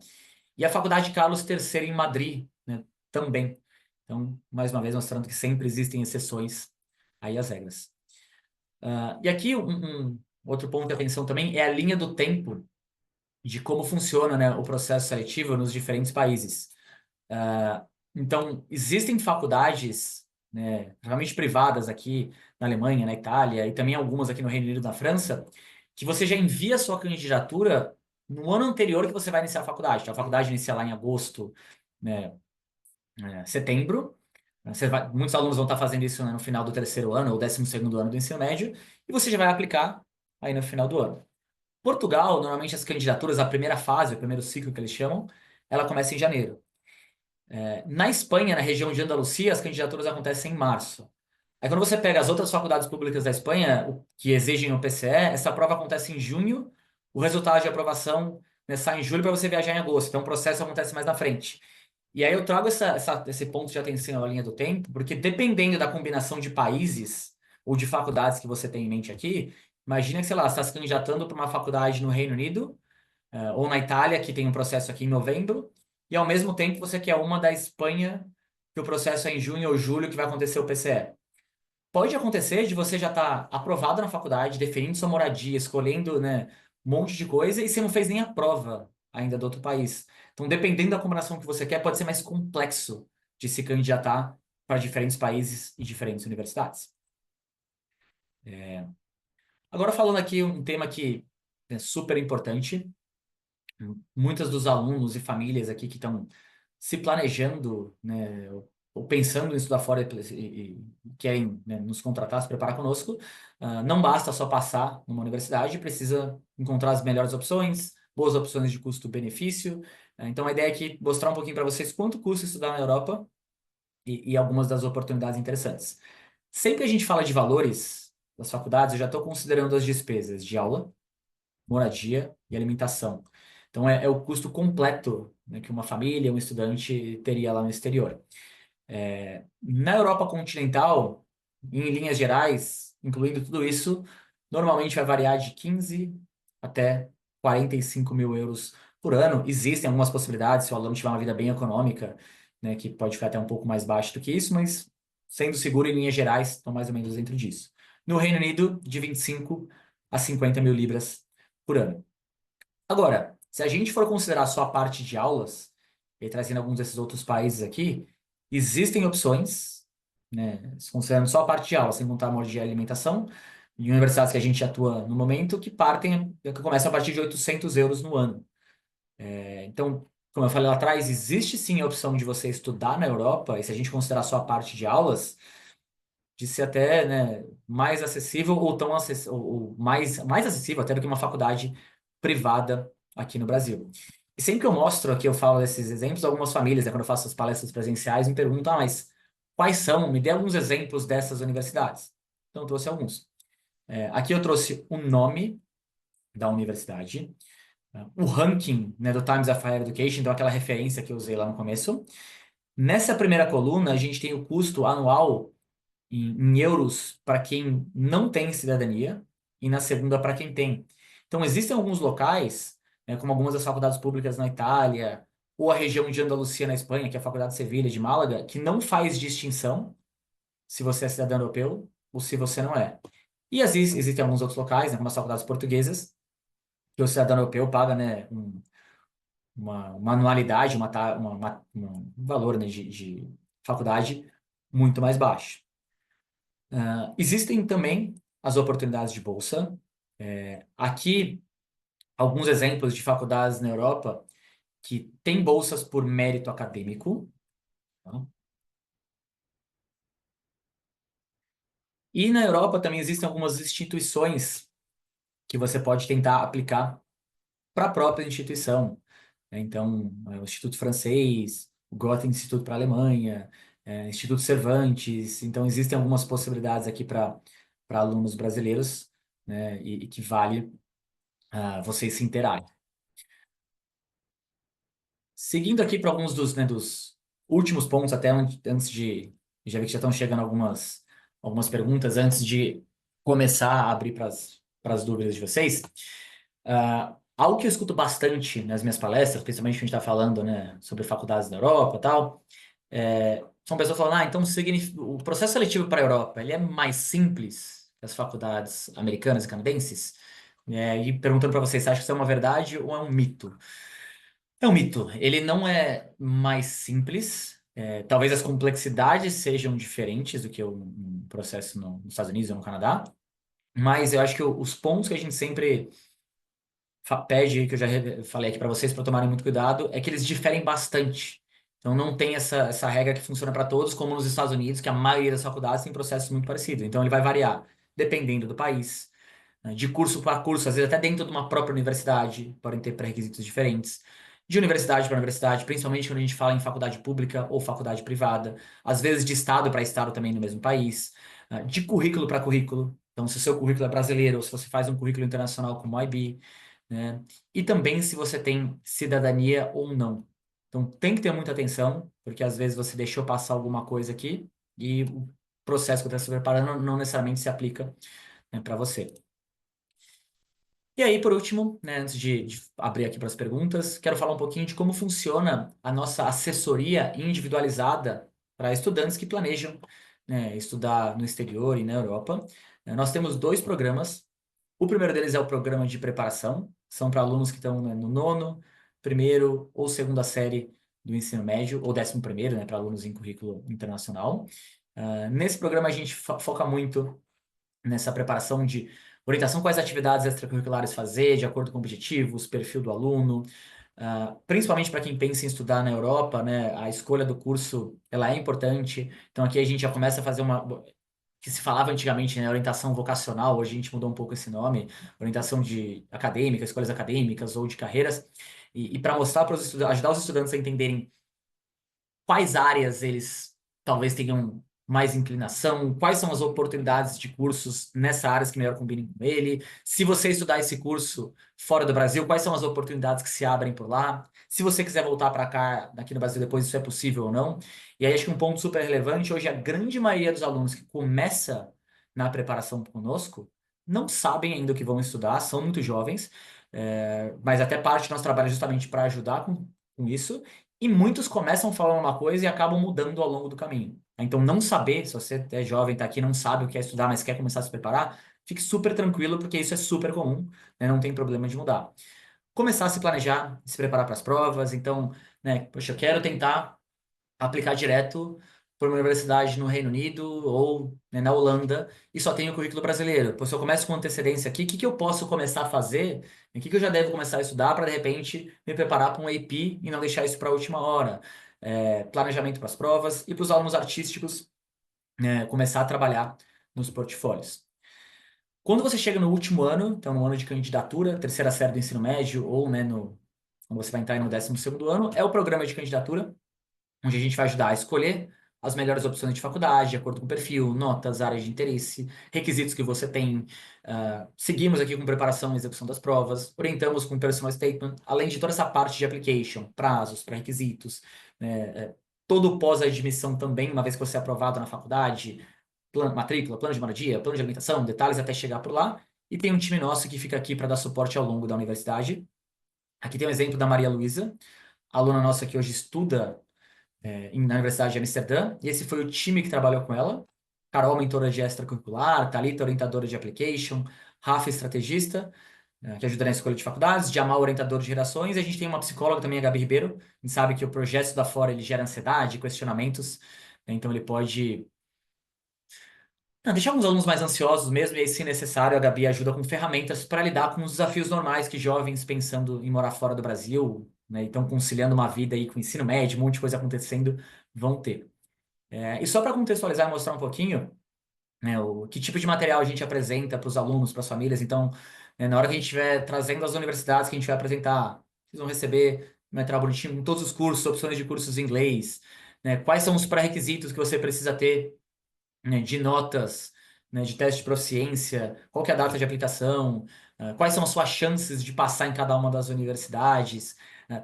E a Faculdade Carlos III em Madrid, né, também. Então, mais uma vez, mostrando que sempre existem exceções aí às regras. E aqui um outro ponto de atenção também é a linha do tempo de como funciona, né, o processo seletivo nos diferentes países. Então, existem faculdades, né, realmente privadas aqui na Alemanha, na Itália e também algumas aqui no Reino Unido, na França, que você já envia a sua candidatura no ano anterior que você vai iniciar a faculdade. Então, a faculdade inicia lá em agosto, né, setembro. Muitos alunos vão estar fazendo isso, né, no final do terceiro ano ou 12º ano do ensino médio, e você já vai aplicar aí no final do ano. Portugal, normalmente as candidaturas, a primeira fase, o primeiro ciclo que eles chamam, ela começa em janeiro. Na Espanha, na região de Andalucia, as candidaturas acontecem em março. Aí quando você pega as outras faculdades públicas da Espanha, que exigem o PCE, essa prova acontece em junho, o resultado de aprovação, né, sai em julho para você viajar em agosto. Então o processo acontece mais na frente. E aí eu trago esse ponto de atenção à linha do tempo, porque dependendo da combinação de países ou de faculdades que você tem em mente aqui, imagina que, sei lá, você está se candidatando para uma faculdade no Reino Unido, ou na Itália, que tem um processo aqui em novembro, e ao mesmo tempo você quer uma da Espanha, que o processo é em junho ou julho, que vai acontecer o PCE. Pode acontecer de você já estar aprovado na faculdade, definindo sua moradia, escolhendo, né, um monte de coisa, e você não fez nem a prova ainda do outro país. Então, dependendo da combinação que você quer, pode ser mais complexo de se candidatar para diferentes países e diferentes universidades. Agora, falando aqui um tema que é super importante, muitos dos alunos e famílias aqui que estão se planejando, né, ou pensando em estudar fora e querem, né, nos contratar, se preparar conosco, não basta só passar numa universidade, precisa encontrar as melhores opções, boas opções de custo-benefício. Então, a ideia é aqui mostrar um pouquinho para vocês quanto custa estudar na Europa e algumas das oportunidades interessantes. Sempre que a gente fala de valores das faculdades, eu já estou considerando as despesas de aula, moradia e alimentação. Então, é o custo completo, né, que uma família, um estudante teria lá no exterior. Na Europa continental, em linhas gerais, incluindo tudo isso, normalmente vai variar de 15 até 45 mil euros por ano. Existem algumas possibilidades, se o aluno tiver uma vida bem econômica, né, que pode ficar até um pouco mais baixo do que isso, mas sendo seguro em linhas gerais, estão mais ou menos dentro disso. No Reino Unido, de 25 a 50 mil libras por ano. Agora, se a gente for considerar só a parte de aulas, e trazendo alguns desses outros países aqui, existem opções, né, considerando só a parte de aula, sem contar a mordia e alimentação, e universidades que a gente atua no momento, que começam a partir de 800 euros no ano. Então, como eu falei lá atrás, existe sim a opção de você estudar na Europa, e se a gente considerar só a parte de aulas, de ser até, né, mais acessível ou tão ou mais acessível até do que uma faculdade privada aqui no Brasil. E sempre que eu mostro aqui, eu falo desses exemplos, algumas famílias, né, quando eu faço as palestras presenciais, me perguntam, mas quais são? Me dê alguns exemplos dessas universidades. Então, eu trouxe alguns. Aqui eu trouxe o nome da universidade, o ranking, né, do Times of Higher Education, então aquela referência que eu usei lá no começo. Nessa primeira coluna, a gente tem o custo anual em euros para quem não tem cidadania e na segunda para quem tem. Então, existem alguns locais, né, como algumas das faculdades públicas na Itália, ou a região de Andalucia na Espanha, que é a Faculdade de Sevilha de Málaga, que não faz distinção se você é cidadão europeu ou se você não é. E existem alguns outros locais, né, como as faculdades portuguesas, que o cidadão europeu paga, né, uma anualidade, um valor, né, de faculdade muito mais baixo. Existem também as oportunidades de bolsa. Aqui, alguns exemplos de faculdades na Europa que têm bolsas por mérito acadêmico. Tá? E na Europa também existem algumas instituições que você pode tentar aplicar para a própria instituição. Né? Então, o Instituto Francês, o Goethe Instituto para a Alemanha, Instituto Cervantes. Então, existem algumas possibilidades aqui para alunos brasileiros, né? E que vale vocês se interarem. Seguindo aqui para alguns dos últimos pontos, até antes de. Já vi que já estão chegando algumas perguntas antes de começar a abrir para as dúvidas de vocês. Algo que eu escuto bastante nas minhas palestras, principalmente quando a gente está falando, né, sobre faculdades na Europa e tal, são pessoas falando, então o processo seletivo para a Europa ele é mais simples que as faculdades americanas e canadenses? E perguntando para vocês, você acha que isso é uma verdade ou é um mito? É um mito. Ele não é mais simples. Talvez as complexidades sejam diferentes do que um processo nos Estados Unidos ou no Canadá, mas eu acho que os pontos que a gente sempre pede, que eu já falei aqui para vocês para tomarem muito cuidado, é que eles diferem bastante. Então não tem essa regra que funciona para todos, como nos Estados Unidos, que a maioria das faculdades tem processos muito parecidos. Então ele vai variar dependendo do país, né, de curso para curso, às vezes até dentro de uma própria universidade, podem ter pré-requisitos diferentes. De universidade para universidade, principalmente quando a gente fala em faculdade pública ou faculdade privada, às vezes de estado para estado também no mesmo país, de currículo para currículo. Então, se o seu currículo é brasileiro ou se você faz um currículo internacional como o IB, né? E também se você tem cidadania ou não. Então, tem que ter muita atenção, porque às vezes você deixou passar alguma coisa aqui e o processo que eu estou preparando não necessariamente se aplica, né, para você. E aí, por último, né, antes de abrir aqui para as perguntas, quero falar um pouquinho de como funciona a nossa assessoria individualizada para estudantes que planejam, né, estudar no exterior e na Europa. Nós temos dois programas. O primeiro deles é o programa de preparação, são para alunos que estão, né, no nono, primeiro ou segunda série do ensino médio, ou 11º, né, para alunos em currículo internacional. Nesse programa a gente foca muito nessa preparação de orientação, quais atividades extracurriculares fazer, de acordo com objetivos, perfil do aluno. Principalmente para quem pensa em estudar na Europa, né, a escolha do curso ela é importante. Então aqui a gente já começa a fazer uma que se falava antigamente, né, orientação vocacional, hoje a gente mudou um pouco esse nome, orientação de acadêmica, escolhas acadêmicas ou de carreiras, e para mostrar para os estudantes, ajudar os estudantes a entenderem quais áreas eles talvez tenham mais inclinação, quais são as oportunidades de cursos nessa área que melhor combinem com ele. Se você estudar esse curso fora do Brasil, quais são as oportunidades que se abrem por lá? Se você quiser voltar para cá, aqui no Brasil depois, isso é possível ou não? E aí acho que um ponto super relevante, hoje a grande maioria dos alunos que começa na preparação conosco não sabem ainda o que vão estudar, são muito jovens, mas até parte do nosso trabalho é justamente para ajudar com isso. E muitos começam falando uma coisa e acabam mudando ao longo do caminho. Então, não saber, se você é jovem, está aqui, não sabe o que é estudar, mas quer começar a se preparar, fique super tranquilo, porque isso é super comum, né? Não tem problema de mudar. Começar a se planejar, se preparar para as provas. Então, né, poxa, eu quero tentar aplicar direto for uma universidade no Reino Unido ou, né, na Holanda e só tem o currículo brasileiro. Pô, se eu começo com antecedência aqui, o que que eu posso começar a fazer? O que que eu já devo começar a estudar para, de repente, me preparar para um AP e não deixar isso para a última hora? Planejamento para as provas e para os alunos artísticos, né, começar a trabalhar nos portfólios. Quando você chega no último ano, então no ano de candidatura, terceira série do ensino médio, ou né, quando você vai entrar no 12º ano, é o programa de candidatura, onde a gente vai ajudar a escolher as melhores opções de faculdade, de acordo com o perfil, notas, áreas de interesse, requisitos que você tem. Seguimos aqui com preparação e execução das provas, orientamos com personal statement, além de toda essa parte de application, prazos, pré-requisitos, todo o pós-admissão também, uma vez que você é aprovado na faculdade, matrícula, plano de moradia, plano de alimentação, detalhes até chegar por lá. E tem um time nosso que fica aqui para dar suporte ao longo da universidade. Aqui tem um exemplo da Maria Luísa, aluna nossa que hoje estuda na Universidade de Amsterdã, e esse foi o time que trabalhou com ela. Carol, mentora de extracurricular, Thalita, orientadora de application, Rafa, estrategista, que ajuda na escolha de faculdades, Jamal, orientador de gerações, e a gente tem uma psicóloga também, a Gabi Ribeiro. A gente sabe que o projeto da fora ele gera ansiedade, questionamentos, né? Então ele pode deixar alguns alunos mais ansiosos mesmo, e aí, se necessário, a Gabi ajuda com ferramentas para lidar com os desafios normais que jovens pensando em morar fora do Brasil, né, então conciliando uma vida aí com ensino médio, um monte de coisa acontecendo, vão ter. E só para contextualizar e mostrar um pouquinho, né, que tipo de material a gente apresenta para os alunos, para as famílias. Então, na hora que a gente estiver trazendo as universidades que a gente vai apresentar, vocês vão receber um material bonitinho com todos os cursos, opções de cursos em inglês, né, quais são os pré-requisitos que você precisa ter, né, de notas, né, de teste de proficiência, qual que é a data de aplicação, quais são as suas chances de passar em cada uma das universidades,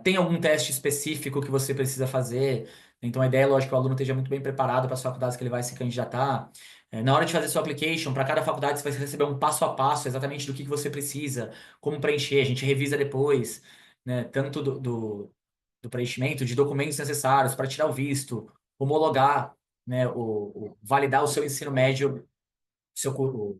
tem algum teste específico que você precisa fazer. Então a ideia é, lógico, que o aluno esteja muito bem preparado para as faculdades que ele vai se candidatar. Na hora de fazer sua application, para cada faculdade você vai receber um passo a passo exatamente do que você precisa, como preencher, a gente revisa depois, né, tanto do preenchimento de documentos necessários para tirar o visto, homologar, né, validar o seu ensino médio, seu,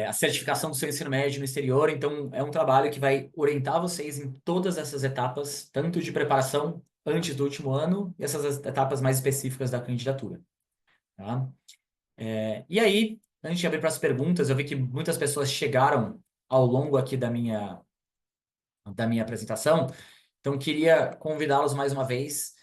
a certificação do seu ensino médio no exterior. Então, é um trabalho que vai orientar vocês em todas essas etapas, tanto de preparação antes do último ano e essas etapas mais específicas da candidatura. Tá? E aí, antes de abrir para as perguntas, eu vi que muitas pessoas chegaram ao longo aqui da minha apresentação, então queria convidá-los mais uma vez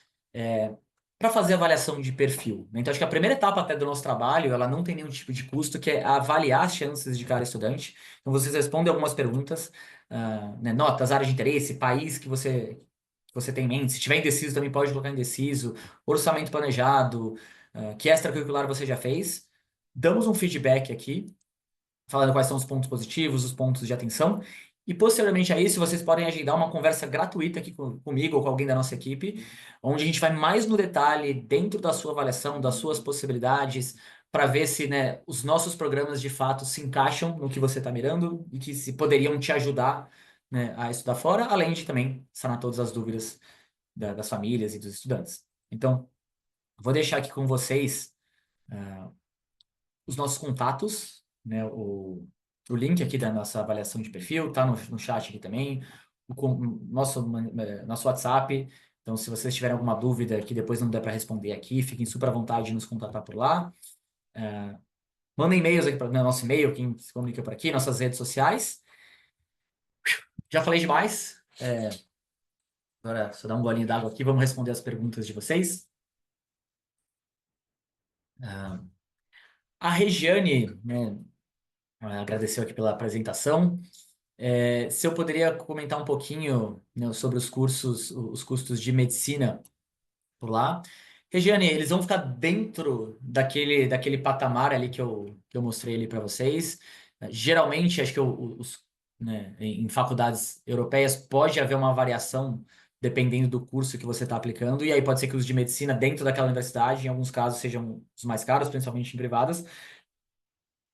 para fazer avaliação de perfil, né? Então, acho que a primeira etapa até do nosso trabalho, ela não tem nenhum tipo de custo, que é avaliar as chances de cada estudante. Então, vocês respondem algumas perguntas, né? Notas, área de interesse, país que você tem em mente. Se tiver indeciso, também pode colocar indeciso. Orçamento planejado, que extracurricular você já fez. Damos um feedback aqui, falando quais são os pontos positivos, os pontos de atenção. E posteriormente a isso, vocês podem agendar uma conversa gratuita aqui comigo ou com alguém da nossa equipe, onde a gente vai mais no detalhe dentro da sua avaliação, das suas possibilidades, para ver se, né, os nossos programas de fato se encaixam no que você está mirando e que se poderiam te ajudar, né, a estudar fora, além de também sanar todas as dúvidas das famílias e dos estudantes. Então, vou deixar aqui com vocês os nossos contatos, né? O link aqui da nossa avaliação de perfil, tá no chat aqui também, nosso WhatsApp. Então, se vocês tiverem alguma dúvida que depois não der para responder aqui, fiquem super à vontade de nos contatar por lá. Mandem e-mails aqui para o nosso e-mail, quem se comunica por aqui, nossas redes sociais. Já falei demais. Agora, só dar um golinho d'água aqui, vamos responder as perguntas de vocês. A Regiane, né, agradeceu aqui pela apresentação. Se eu poderia comentar um pouquinho, né, sobre os cursos, os custos de medicina por lá. Regiane, eles vão ficar dentro daquele patamar ali que eu mostrei ali para vocês. Geralmente, acho que né, em faculdades europeias pode haver uma variação dependendo do curso que você está aplicando, e aí pode ser que os de medicina dentro daquela universidade, em alguns casos, sejam os mais caros, principalmente em privadas.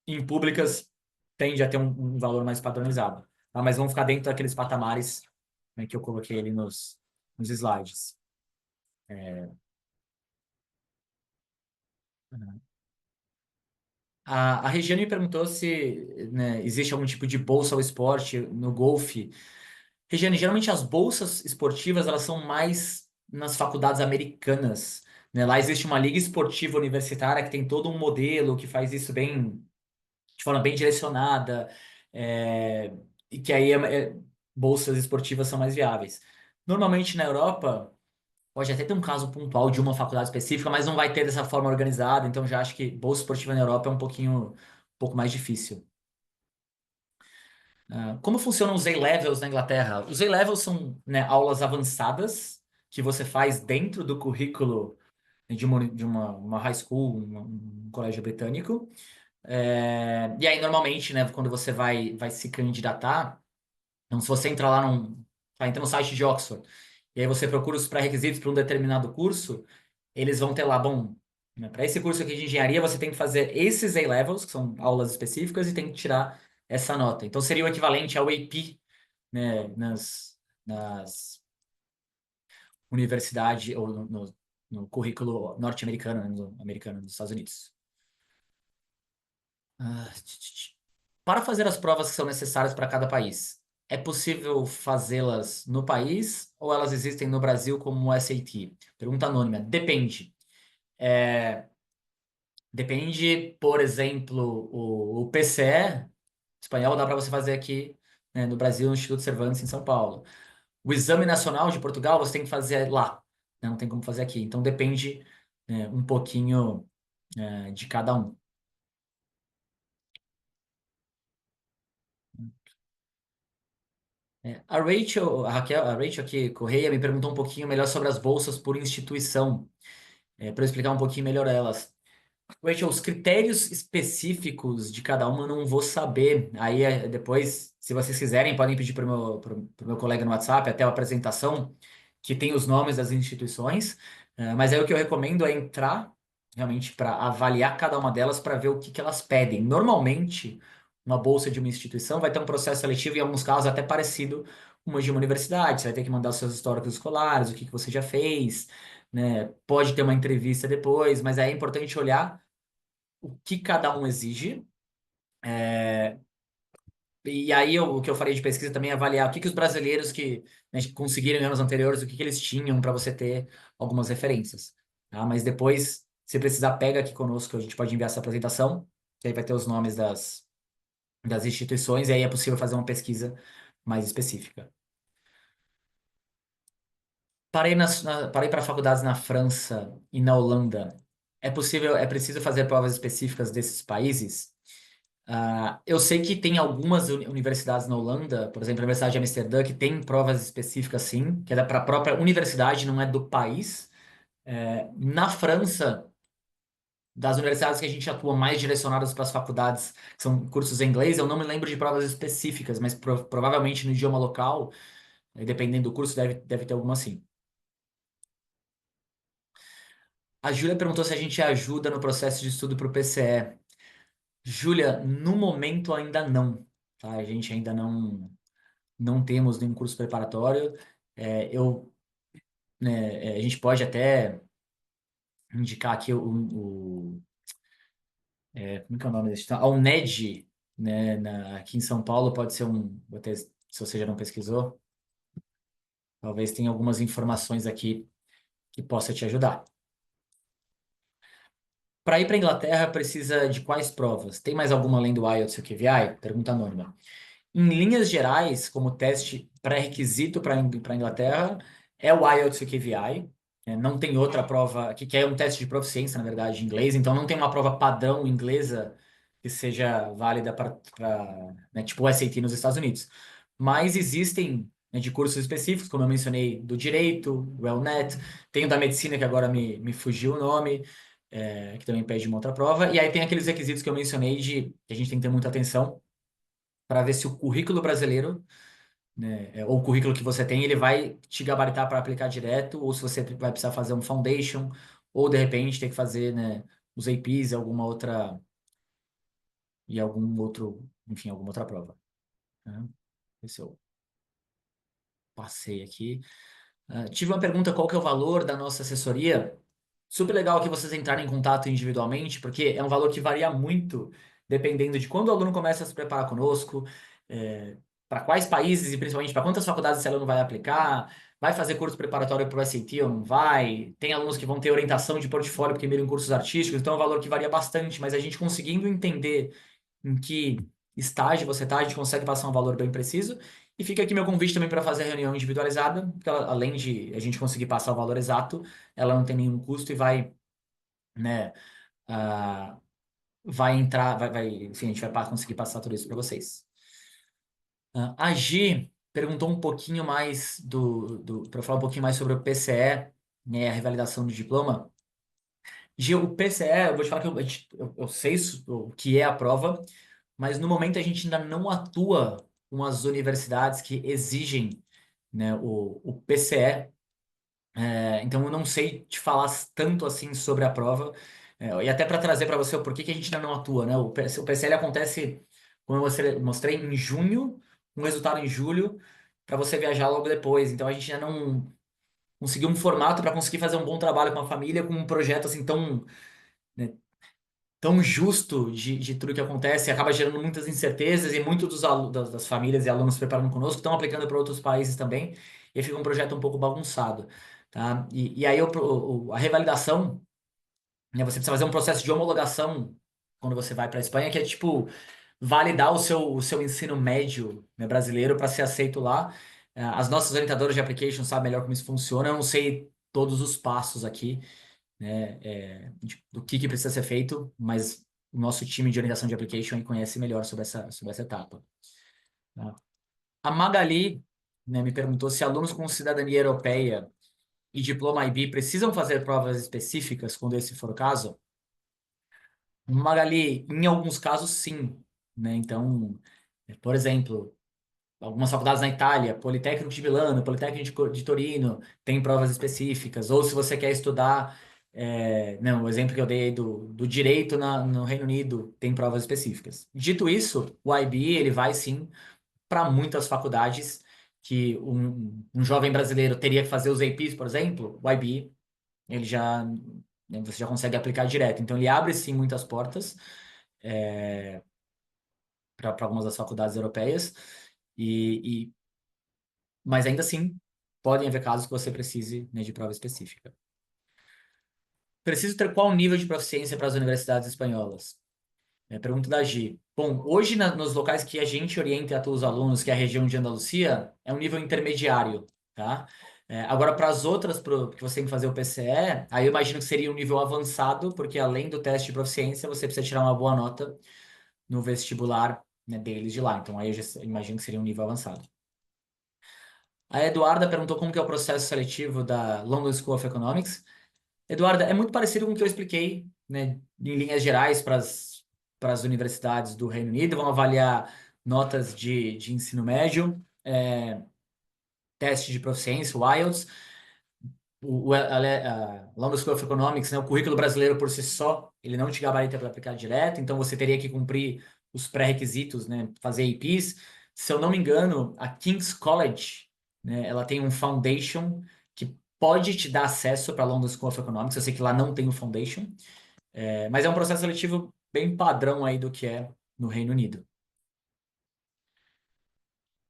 Em públicas, tende a ter um valor mais padronizado, tá? Mas vão ficar dentro daqueles patamares, né, que eu coloquei ali nos slides. A Regiane me perguntou se, né, existe algum tipo de bolsa ao esporte no golfe. Regiane, geralmente as bolsas esportivas elas são mais nas faculdades americanas. né? Lá existe uma liga esportiva universitária que tem todo um modelo que faz isso bem, de forma bem direcionada, é, e que aí bolsas esportivas são mais viáveis. Normalmente na Europa, pode até ter um caso pontual de uma faculdade específica, mas não vai ter dessa forma organizada, então já acho que bolsa esportiva na Europa é um pouco mais difícil. Como funcionam os A-Levels na Inglaterra? Os A-Levels são, né, aulas avançadas que você faz dentro do currículo de uma high school, um colégio britânico. E aí, normalmente, né, quando você vai se candidatar, então, se você entrar lá entra no site de Oxford, e aí você procura os pré-requisitos para um determinado curso, eles vão ter lá, bom, né, para esse curso aqui de engenharia, você tem que fazer esses A-Levels, que são aulas específicas, e tem que tirar essa nota. Então, seria o equivalente ao AP, né, nas universidades, ou no currículo norte-americano, né, no americano dos Estados Unidos. Para fazer as provas que são necessárias para cada país, é possível fazê-las no país ou elas existem no Brasil como o SAT? Pergunta anônima. Depende. Depende, por exemplo, o PCE espanhol dá para você fazer aqui, né, no Brasil, no Instituto Cervantes, em São Paulo. O Exame Nacional de Portugal você tem que fazer lá, né, não tem como fazer aqui. Então depende, né, um pouquinho, de cada um. A Rachel aqui, Correia, me perguntou um pouquinho melhor sobre as bolsas por instituição, para eu explicar um pouquinho melhor elas. Rachel, os critérios específicos de cada uma eu não vou saber. Aí depois, se vocês quiserem, podem pedir para o meu colega no WhatsApp até a apresentação, que tem os nomes das instituições. Mas aí o que eu recomendo é entrar realmente para avaliar cada uma delas para ver o que elas pedem. Normalmente, uma bolsa de uma instituição vai ter um processo seletivo, em alguns casos até parecido com uma de uma universidade. Você vai ter que mandar os seus históricos escolares, o que você já fez, né? Pode ter uma entrevista depois, mas aí é importante olhar o que cada um exige. E aí o que eu farei de pesquisa também é avaliar o que os brasileiros que, né, conseguiram em anos anteriores, o que eles tinham para você ter algumas referências. Tá? Mas depois, se precisar, pega aqui conosco, a gente pode enviar essa apresentação, que aí vai ter os nomes das instituições, e aí é possível fazer uma pesquisa mais específica. Parei para faculdades na França e na Holanda. É preciso fazer provas específicas desses países? Eu sei que tem algumas universidades na Holanda, por exemplo, a Universidade de Amsterdã, que tem provas específicas, sim, que é para a própria universidade, não é do país. Na França, das universidades que a gente atua mais direcionadas para as faculdades, que são cursos em inglês, eu não me lembro de provas específicas, mas provavelmente no idioma local, dependendo do curso, deve ter alguma sim. A Júlia perguntou se a gente ajuda no processo de estudo para o PCE. Júlia, no momento ainda não, tá? A gente ainda não temos nenhum curso preparatório. A gente pode até indicar aqui como que é o nome desse? A UNED, né, aqui em São Paulo pode ser se você já não pesquisou, talvez tenha algumas informações aqui que possa te ajudar. Para ir para a Inglaterra, precisa de quais provas? Tem mais alguma além do IELTS e o QVI? Pergunta anônima. Em linhas gerais, como teste pré-requisito para a Inglaterra, é o IELTS e o QVI. Não tem outra prova, que é um teste de proficiência, na verdade, em inglês, então não tem uma prova padrão inglesa que seja válida para, né, tipo o SAT nos Estados Unidos. Mas existem, né, de cursos específicos, como eu mencionei, do direito, o ELNET, tem o da medicina, que agora me fugiu o nome, que também pede uma outra prova, e aí tem aqueles requisitos que eu mencionei que a gente tem que ter muita atenção para ver se o currículo brasileiro, né, ou o currículo que você tem, ele vai te gabaritar para aplicar direto, ou se você vai precisar fazer um foundation, ou de repente ter que fazer, né, os APs enfim, alguma outra prova. Né? Esse eu passei aqui. Tive uma pergunta, qual que é o valor da nossa assessoria? Super legal que vocês entrarem em contato individualmente, porque é um valor que varia muito dependendo de quando o aluno começa a se preparar conosco, para quais países e principalmente para quantas faculdades esse aluno vai aplicar, vai fazer curso preparatório para o SAT ou não vai, tem alunos que vão ter orientação de portfólio porque miram em cursos artísticos, então é um valor que varia bastante, mas a gente conseguindo entender em que estágio você está, a gente consegue passar um valor bem preciso. E fica aqui meu convite também para fazer a reunião individualizada, porque além de a gente conseguir passar o valor exato, ela não tem nenhum custo e vai, né, ah, vai entrar, enfim, a gente vai conseguir passar tudo isso para vocês. A Gi perguntou um pouquinho mais para falar um pouquinho mais sobre o PCE, né, a revalidação do diploma. Gi, o PCE, eu vou te falar que eu sei o que é a prova, mas no momento a gente ainda não atua com as universidades que exigem, né, o PCE. Então eu não sei te falar tanto assim sobre a prova. E até para trazer para você o porquê que a gente ainda não atua, né? O PCL acontece, como eu mostrei, em junho, com resultado em julho, para você viajar logo depois. Então a gente ainda não conseguiu um formato para conseguir fazer um bom trabalho com a família, com um projeto assim tão, né, tão justo de tudo que acontece, acaba gerando muitas incertezas e muitos das famílias e alunos se preparando conosco estão aplicando para outros países também, e aí fica um projeto um pouco bagunçado, tá? E aí a revalidação, né, você precisa fazer um processo de homologação quando você vai para a Espanha, que é tipo validar o seu ensino médio, né, brasileiro para ser aceito lá. As nossas orientadoras de application sabem melhor como isso funciona, eu não sei todos os passos aqui, né, do que precisa ser feito, mas o nosso time de orientação de application aí conhece melhor sobre essa etapa. Tá? A Magali, né, me perguntou se alunos com cidadania europeia e diploma IB precisam fazer provas específicas quando esse for o caso. Magali, em alguns casos, sim. Né? Então, por exemplo, algumas faculdades na Itália, Politécnico de Milano, Politécnico de Torino, tem provas específicas. Ou se você quer estudar, não, o exemplo que eu dei aí do direito no Reino Unido, tem provas específicas. Dito isso, o IB, ele vai sim para muitas faculdades que um jovem brasileiro teria que fazer os APs, por exemplo, o IB, ele já, né, você já consegue aplicar direto. Então, ele abre sim muitas portas para algumas das faculdades europeias. E, mas ainda assim, podem haver casos que você precise, né, de prova específica. Preciso ter qual nível de proficiência para as universidades espanholas? Pergunta da Gi. Bom, hoje nos locais que a gente orienta e atua os alunos, que é a região de Andalucia, é um nível intermediário, tá? Agora, para as outras, que você tem que fazer o PCE, aí eu imagino que seria um nível avançado, porque além do teste de proficiência, você precisa tirar uma boa nota no vestibular, né, deles de lá. Então, aí eu já imagino que seria um nível avançado. A Eduarda perguntou como que é o processo seletivo da London School of Economics. Eduarda, é muito parecido com o que eu expliquei, né, em linhas gerais para as universidades do Reino Unido. Vão avaliar notas de ensino médio, teste de proficiência, o IELTS, a London School of Economics, né, o currículo brasileiro por si só, ele não te gabarita para aplicar direto, então você teria que cumprir os pré-requisitos, né, fazer APs. Se eu não me engano, a King's College, né, ela tem um foundation que pode te dar acesso para a London School of Economics. Eu sei que lá não tem o foundation, mas é um processo seletivo bem padrão aí do que é no Reino Unido.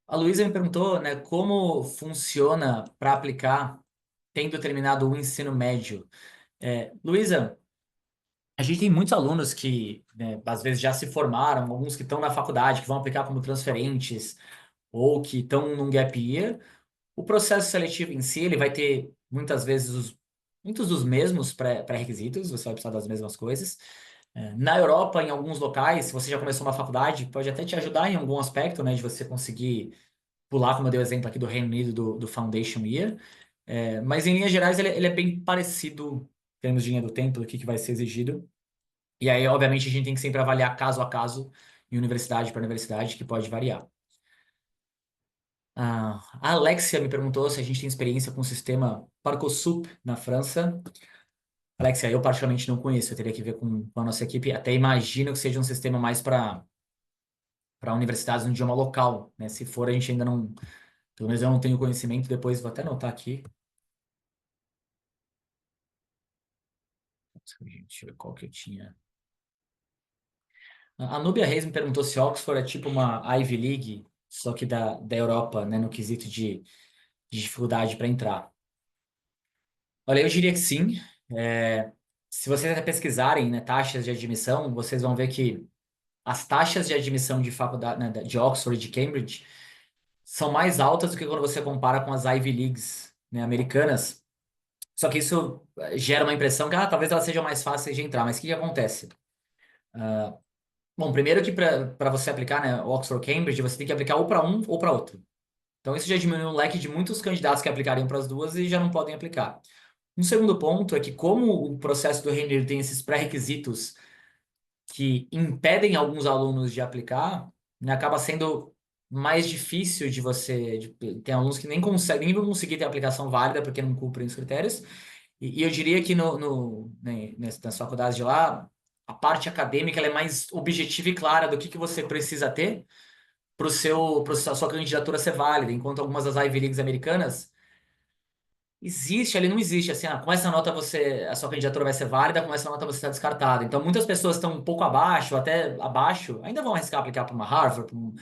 A Luísa me perguntou, né, como funciona para aplicar tendo terminado o ensino médio. Luísa, a gente tem muitos alunos que, né, às vezes já se formaram, alguns que estão na faculdade, que vão aplicar como transferentes ou que estão num gap year. O processo seletivo em si, ele vai ter muitas vezes muitos dos mesmos pré-requisitos, você vai precisar das mesmas coisas. Na Europa, em alguns locais, se você já começou uma faculdade, pode até te ajudar em algum aspecto, né, de você conseguir pular, como eu dei o exemplo aqui do Reino Unido, do Foundation Year. Mas em linhas gerais, ele é bem parecido em termos de linha do tempo, do que vai ser exigido. E aí, obviamente, a gente tem que sempre avaliar caso a caso, em universidade para universidade, que pode variar. A Alexia me perguntou se a gente tem experiência com o sistema Parcosup na França. Alexia, eu particularmente não conheço, eu teria que ver com a nossa equipe. Até imagino que seja um sistema mais para universidades no idioma local, né? Se for, a gente ainda não. Pelo menos eu não tenho conhecimento, depois vou até anotar aqui. Deixa eu ver qual que eu tinha. A Núbia Reis me perguntou se Oxford é tipo uma Ivy League. só que da Europa, né, no quesito de dificuldade para entrar. Olha, eu diria que sim. Se vocês até pesquisarem, né, taxas de admissão, vocês vão ver que as taxas de admissão de faculdade, né, de Oxford e de Cambridge são mais altas do que quando você compara com as Ivy Leagues, né, americanas. Só que isso gera uma impressão que talvez elas sejam mais fáceis de entrar. Mas o que que acontece? Bom, primeiro que para você aplicar, né, Oxford Cambridge, você tem que aplicar ou para um ou para outro. Então isso já diminui o leque de muitos candidatos que aplicariam para as duas e já não podem aplicar. Um segundo ponto é que como o processo do Reino Unido tem esses pré-requisitos que impedem alguns alunos de aplicar, né, acaba sendo mais difícil de você. Tem alunos que nem conseguem, nem vão conseguir ter aplicação válida porque não cumprem os critérios. E eu diria que né, nas faculdades de lá, a parte acadêmica ela é mais objetiva e clara do que você precisa ter para a sua candidatura ser válida, enquanto algumas das Ivy Leagues americanas existe, ali não existe, assim, com essa nota a sua candidatura vai ser válida, com essa nota você está descartado. Então, muitas pessoas estão um pouco abaixo, até abaixo, ainda vão arriscar aplicar para uma Harvard, para um,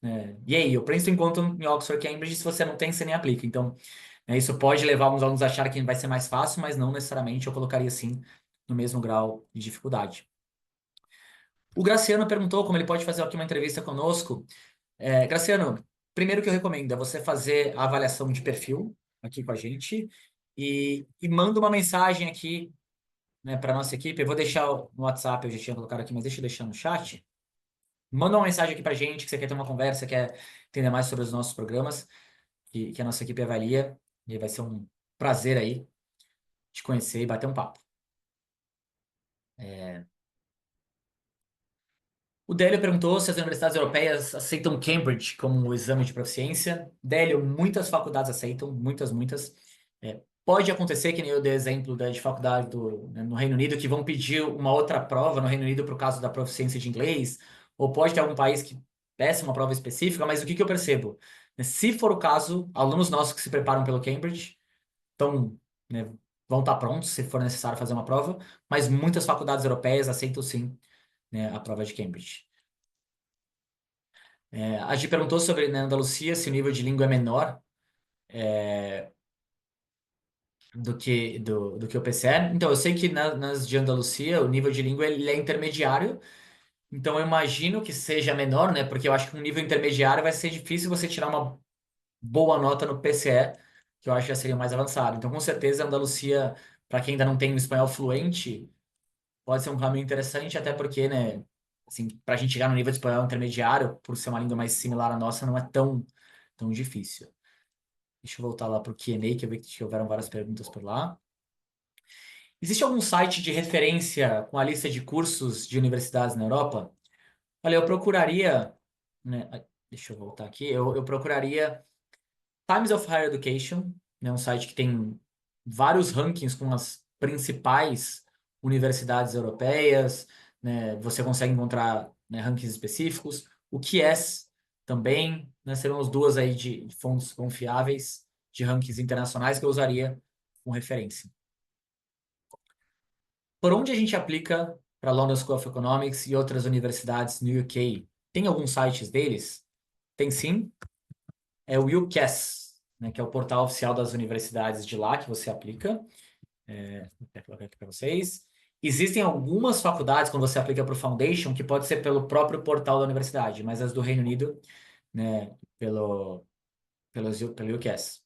né, Yale, Princeton, enquanto em Oxford, Cambridge, se você não tem, você nem aplica. Então, né, isso pode levar alguns alunos a acharem que vai ser mais fácil, mas não necessariamente eu colocaria, sim, no mesmo grau de dificuldade. O Graciano perguntou como ele pode fazer aqui uma entrevista conosco. Graciano, primeiro que eu recomendo é você fazer a avaliação de perfil aqui com a gente e manda uma mensagem aqui, né, para nossa equipe. Eu vou deixar no WhatsApp, eu já tinha colocado aqui, mas deixa eu deixar no chat. Manda uma mensagem aqui para a gente que você quer ter uma conversa, quer entender mais sobre os nossos programas, que a nossa equipe avalia. E vai ser um prazer aí te conhecer e bater um papo. O Délio perguntou se as universidades europeias aceitam Cambridge como exame de proficiência. Délio, muitas faculdades aceitam, muitas, muitas. Pode acontecer, que nem eu dei exemplo de faculdade né, no Reino Unido, que vão pedir uma outra prova no Reino Unido para o caso da proficiência de inglês, ou pode ter algum país que peça uma prova específica, mas o que que eu percebo? Se for o caso, alunos nossos que se preparam pelo Cambridge estão, né, vão estar prontos se for necessário fazer uma prova, mas muitas faculdades europeias aceitam sim, né, a prova de Cambridge. A Gi perguntou sobre na Andalucia se o nível de língua é menor do que o PCE. Então, eu sei que nas de Andalucia o nível de língua ele é intermediário, então eu imagino que seja menor, né? Porque eu acho que um nível intermediário vai ser difícil você tirar uma boa nota no PCE, que eu acho que já seria mais avançado. Então, com certeza, a Andalucia, para quem ainda não tem um espanhol fluente, pode ser um caminho interessante, até porque, né? Assim, para a gente chegar no nível de espanhol intermediário, por ser uma língua mais similar à nossa, não é tão difícil. Deixa eu voltar lá para o Q&A, que eu vi que houveram várias perguntas por lá. Existe algum site de referência com a lista de cursos de universidades na Europa? Olha, eu procuraria, né, deixa eu voltar aqui, eu procuraria Times of Higher Education, né, um site que tem vários rankings com as principais universidades europeias, né, você consegue encontrar, né, rankings específicos. O QS também, né, serão as duas aí de fontes confiáveis de rankings internacionais que eu usaria como referência. Por onde a gente aplica para a London School of Economics e outras universidades no UK? Tem alguns sites deles? Tem sim. É o UCAS, né, que é o portal oficial das universidades de lá que você aplica. Vou colocar aqui para vocês. Existem algumas faculdades, quando você aplica para o Foundation, que pode ser pelo próprio portal da universidade, mas as do Reino Unido, né, pelo UCAS.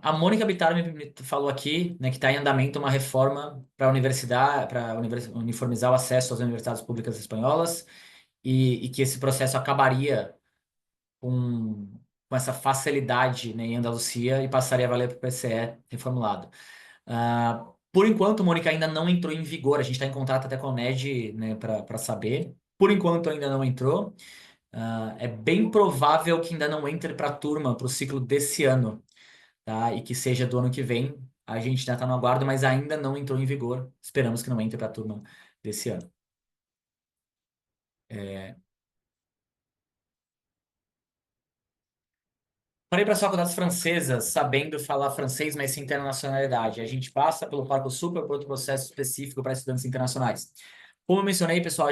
A Mônica Bittar me falou aqui, né, que está em andamento uma reforma para a universidade, para uniformizar o acesso às universidades públicas espanholas e que esse processo acabaria com essa facilidade, né, em Andalucia e passaria a valer para o PCE reformulado. Por enquanto, Mônica, ainda não entrou em vigor. A gente está em contato até com a NED, né, para saber. Por enquanto, ainda não entrou. É bem provável que ainda não entre para a turma, para o ciclo desse ano, tá? E que seja do ano que vem. A gente ainda está no aguardo, mas ainda não entrou em vigor. Esperamos que não entre para a turma desse ano. Parei para as faculdades francesas, sabendo falar francês, mas sem internacionalidade. A gente passa pelo Parcosul por outro processo específico para estudantes internacionais. Como eu mencionei, pessoal,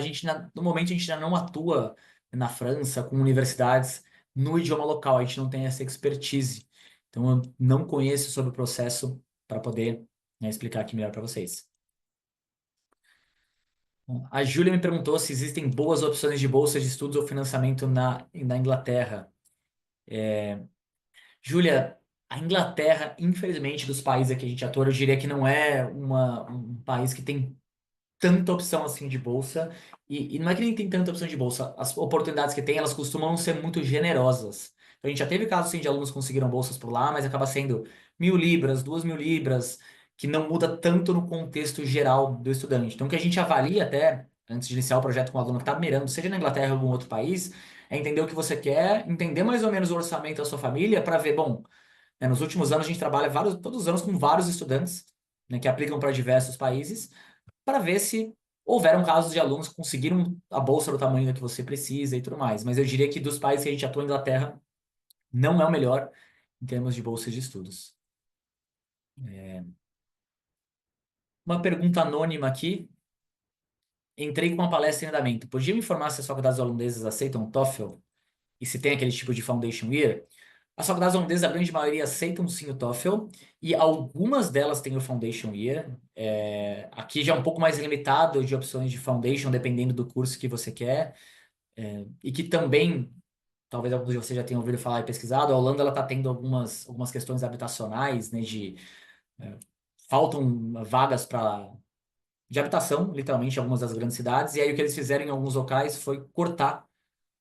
no momento a gente ainda não atua na França, com universidades no idioma local. A gente não tem essa expertise. Então, eu não conheço sobre o processo para poder, né, explicar aqui melhor para vocês. Bom, a Júlia me perguntou se existem boas opções de bolsa de estudos ou financiamento na Inglaterra. Júlia, a Inglaterra, infelizmente, dos países que a gente atua, eu diria que não é um país que tem tanta opção assim de bolsa. E não é que nem tem tanta opção de bolsa. As oportunidades que tem, elas costumam ser muito generosas. Então, a gente já teve casos assim, de alunos que conseguiram bolsas por lá, mas acaba sendo 1.000 libras, 2.000 libras, que não muda tanto no contexto geral do estudante. Então, o que a gente avalia até, antes de iniciar o projeto com o aluno que está mirando, seja na Inglaterra ou em algum outro país, é entender o que você quer, entender mais ou menos o orçamento da sua família para ver, bom, né, nos últimos anos a gente trabalha todos os anos com vários estudantes, né, que aplicam para diversos países para ver se houveram casos de alunos que conseguiram a bolsa do tamanho que você precisa e tudo mais. Mas eu diria que dos países que a gente atua, a Inglaterra não é o melhor em termos de bolsa de estudos. Uma pergunta anônima aqui. Entrei com uma palestra em andamento. Podia me informar se as faculdades holandesas aceitam o TOEFL e se tem aquele tipo de Foundation Year? As faculdades holandesas, a grande maioria, aceitam sim o TOEFL e algumas delas têm o Foundation Year. Aqui já é um pouco mais limitado de opções de Foundation, dependendo do curso que você quer. E que também, talvez alguns de vocês já tenham ouvido falar e pesquisado, a Holanda ela está tendo algumas questões habitacionais, né, faltam vagas de habitação, literalmente, em algumas das grandes cidades, e aí o que eles fizeram em alguns locais foi cortar,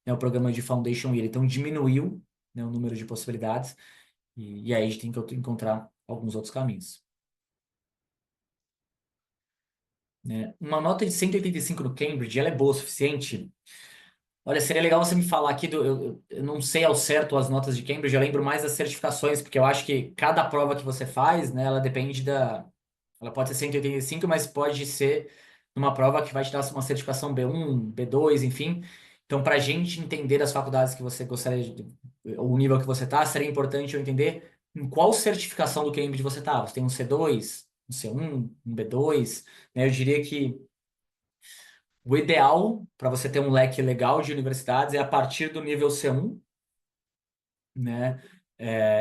né, o programa de Foundation Year, então diminuiu, né, o número de possibilidades, e aí a gente tem que encontrar alguns outros caminhos. Né? Uma nota de 185 no Cambridge, ela é boa o suficiente? Olha, seria legal você me falar aqui eu não sei ao certo as notas de Cambridge, eu lembro mais das certificações, porque eu acho que cada prova que você faz, né, ela depende ela pode ser 185, mas pode ser uma prova que vai te dar uma certificação B1, B2, enfim. Então, para a gente entender as faculdades que você gostaria o nível que você tá, seria importante eu entender em qual certificação do Cambridge você tá. Você tem um C2, um C1, um B2, né? Eu diria que o ideal para você ter um leque legal de universidades é a partir do nível C1, né?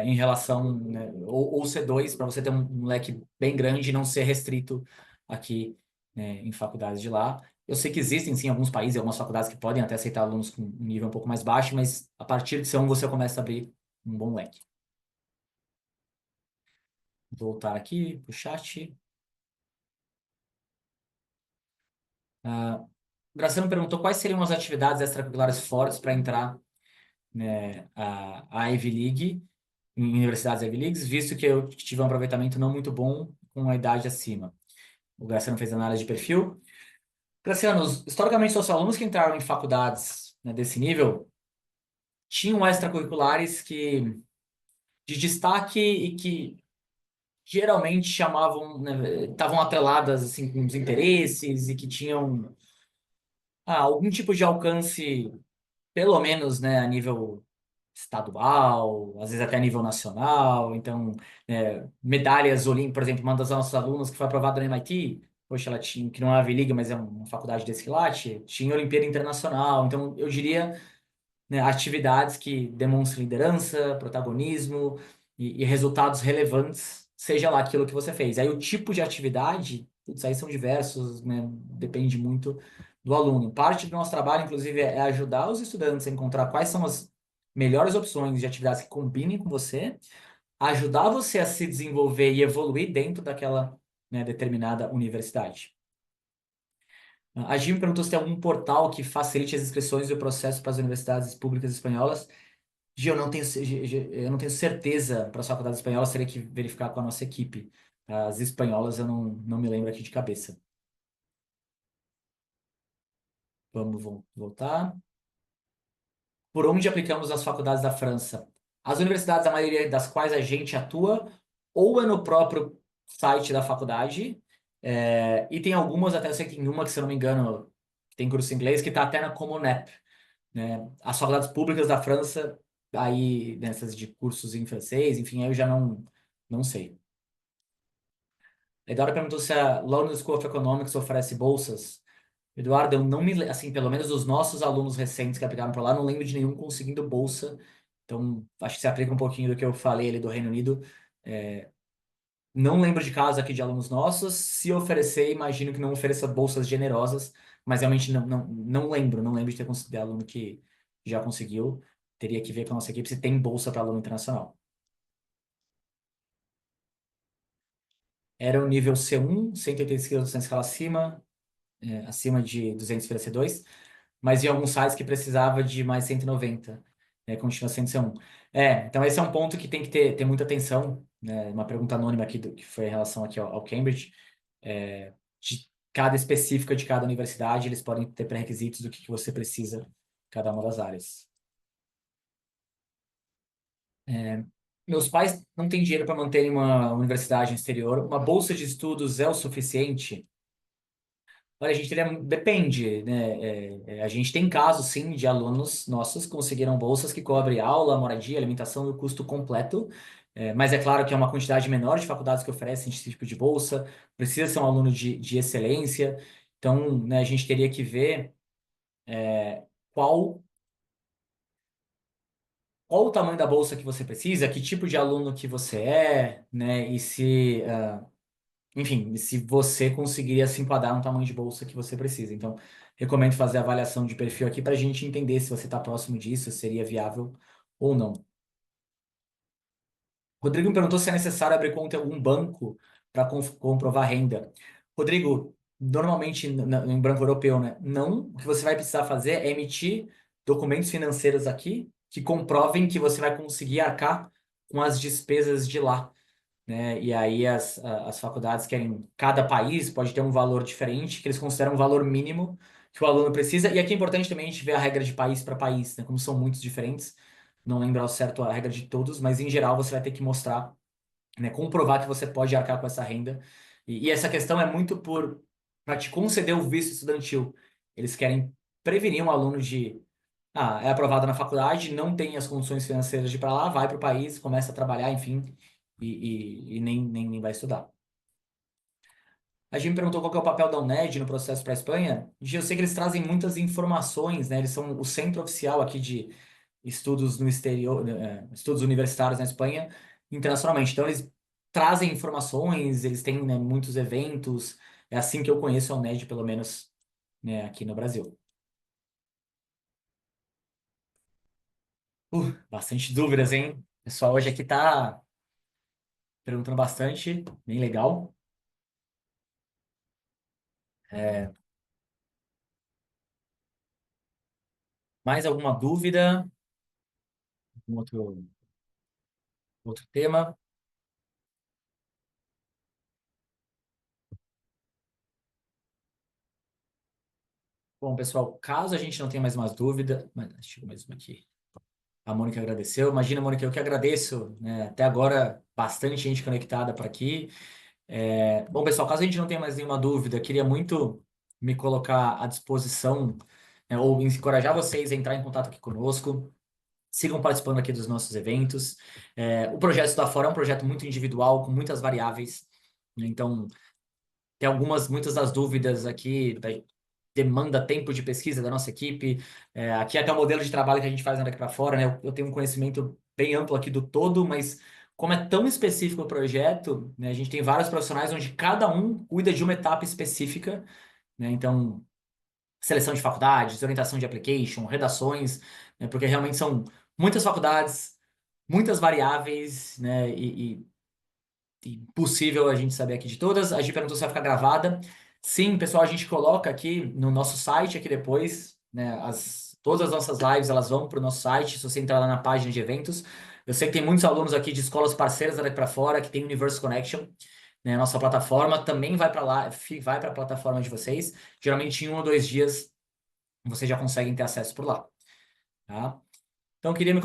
Em relação, né, ou C2, para você ter um leque bem grande e não ser restrito aqui, né, em faculdades de lá. Eu sei que existem, sim, alguns países, algumas faculdades que podem até aceitar alunos com um nível um pouco mais baixo, mas a partir de C1 você começa a abrir um bom leque. Vou voltar aqui para o chat. Ah, o Graciano perguntou quais seriam as atividades extracurriculares fortes para entrar, né, a Ivy League, em universidades Ivy Leagues, visto que eu tive um aproveitamento não muito bom com a idade acima. O Graciano fez análise de perfil. Graciano, historicamente, os alunos que entraram em faculdades, né, desse nível tinham extracurriculares de destaque e que geralmente chamavam, né, estavam atreladas assim, com os interesses e que tinham algum tipo de alcance, pelo menos, né, a nível estadual, às vezes até a nível nacional. Então, medalhas olímpicas, por exemplo, uma das nossas alunas que foi aprovada no MIT, poxa, ela tinha, que não é a Ivy League, mas é uma faculdade desse quilate, tinha Olimpíada Internacional. Então, eu diria, né, atividades que demonstram liderança, protagonismo e resultados relevantes, seja lá aquilo que você fez. Aí o tipo de atividade, putz, aí são diversos, né, depende muito do aluno. Parte do nosso trabalho, inclusive, é ajudar os estudantes a encontrar quais são as melhores opções de atividades que combinem com você, ajudar você a se desenvolver e evoluir dentro daquela, né, determinada universidade. A Jim perguntou se tem algum portal que facilite as inscrições e o processo para as universidades públicas espanholas. Gi, eu não tenho certeza para as faculdades espanholas, teria que verificar com a nossa equipe. As espanholas eu não me lembro aqui de cabeça. Vamos voltar. Por onde aplicamos as faculdades da França? As universidades, a maioria das quais a gente atua, ou é no próprio site da faculdade, e tem algumas, até eu sei que tem uma que, se eu não me engano, tem curso em inglês, que está até na Common App, né? As faculdades públicas da França, aí nessas de cursos em francês, enfim, aí eu já não sei. A Eduardo perguntou se a London School of Economics oferece bolsas. Eduardo, eu não me, assim, pelo menos os nossos alunos recentes que aplicaram para lá, não lembro de nenhum conseguindo bolsa. Então, acho que se aplica um pouquinho do que eu falei ali do Reino Unido. É, não lembro de casos aqui de alunos nossos. Se oferecer, imagino que não ofereça bolsas generosas, mas realmente não lembro de ter conseguido aluno que já conseguiu. Teria que ver com a nossa equipe se tem bolsa para aluno internacional. Era o nível C1, 180 quilos na escala acima, acima de 200 vira C2, mas em alguns sites que precisava de mais 190, continua sendo C1. Então esse é um ponto que tem que ter muita atenção, né? Uma pergunta anônima aqui, que foi em relação aqui ao Cambridge, de cada específica de cada universidade, eles podem ter pré-requisitos do que você precisa em cada uma das áreas. Meus pais não têm dinheiro para manterem uma universidade no exterior. Uma bolsa de estudos é o suficiente? Olha, a gente depende, né? A gente tem casos, sim, de alunos nossos que conseguiram bolsas que cobrem aula, moradia, alimentação e o custo completo. Mas é claro que é uma quantidade menor de faculdades que oferecem esse tipo de bolsa. Precisa ser um aluno de excelência. Então, né, a gente teria que ver qual, qual o tamanho da bolsa que você precisa, que tipo de aluno que você é, né? E se enfim, se você conseguiria se enquadrar no tamanho de bolsa que você precisa. Então, recomendo fazer a avaliação de perfil aqui para a gente entender se você está próximo disso, se seria viável ou não. Rodrigo me perguntou se é necessário abrir conta em algum banco para comprovar renda. Rodrigo, normalmente em banco europeu, né? Não. O que você vai precisar fazer é emitir documentos financeiros aqui que comprovem que você vai conseguir arcar com as despesas de lá, né? E aí as faculdades querem, cada país pode ter um valor diferente, que eles consideram um valor mínimo que o aluno precisa. E aqui é importante também a gente ver a regra de país para país, né? Como são muitos diferentes, não lembro ao certo a regra de todos, mas em geral você vai ter que mostrar, né? Comprovar que você pode arcar com essa renda. E essa questão é muito para te conceder o visto estudantil. Eles querem prevenir um aluno de é aprovado na faculdade, não tem as condições financeiras de ir para lá, vai para o país, começa a trabalhar, enfim, e nem vai estudar. A gente me perguntou qual que é o papel da UNED no processo para a Espanha. Gi, eu sei que eles trazem muitas informações, né? Eles são o centro oficial aqui de estudos no exterior, estudos universitários na Espanha, internacionalmente. Então, eles trazem informações, eles têm, né, muitos eventos. É assim que eu conheço a UNED, pelo menos, né, aqui no Brasil. Bastante dúvidas, hein? O pessoal hoje aqui tá perguntando bastante, bem legal. É, mais alguma dúvida? Um outro tema? Bom, pessoal, caso a gente não tenha mais umas dúvidas, mas chegou mais uma aqui. A Mônica agradeceu. Imagina, Mônica, eu que agradeço, né? Até agora, bastante gente conectada por aqui. Bom, pessoal, caso a gente não tenha mais nenhuma dúvida, queria muito me colocar à disposição, né, ou encorajar vocês a entrar em contato aqui conosco. Sigam participando aqui dos nossos eventos. O projeto da Fora é um projeto muito individual, com muitas variáveis, né? Então, tem muitas das dúvidas aqui, demanda tempo de pesquisa da nossa equipe. Aqui até o modelo de trabalho que a gente faz daqui para fora, né? Eu tenho um conhecimento bem amplo aqui do todo, mas como é tão específico o projeto, né, a gente tem vários profissionais onde cada um cuida de uma etapa específica, né? Então, seleção de faculdades, orientação de application, redações, né? Porque realmente são muitas faculdades, muitas variáveis, né? Impossível a gente saber aqui de todas. A gente perguntou se vai ficar gravada. Sim, pessoal, a gente coloca aqui no nosso site aqui depois, né? Todas as nossas lives elas vão para o nosso site. Se você entrar lá na página de eventos, eu sei que tem muitos alunos aqui de escolas parceiras daqui para fora que tem Universe Connection, né? A nossa plataforma também vai para lá, vai para a plataforma de vocês. Geralmente em 1 ou 2 dias vocês já conseguem ter acesso por lá, tá? Então, queria me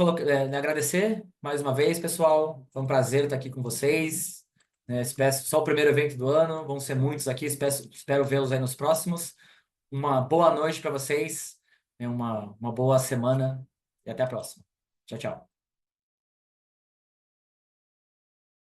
agradecer mais uma vez, pessoal. Foi um prazer estar aqui com vocês. Espero, só o primeiro evento do ano, vão ser muitos aqui. Espero vê-los aí nos próximos. Uma boa noite para vocês, uma boa semana e até a próxima. Tchau, tchau.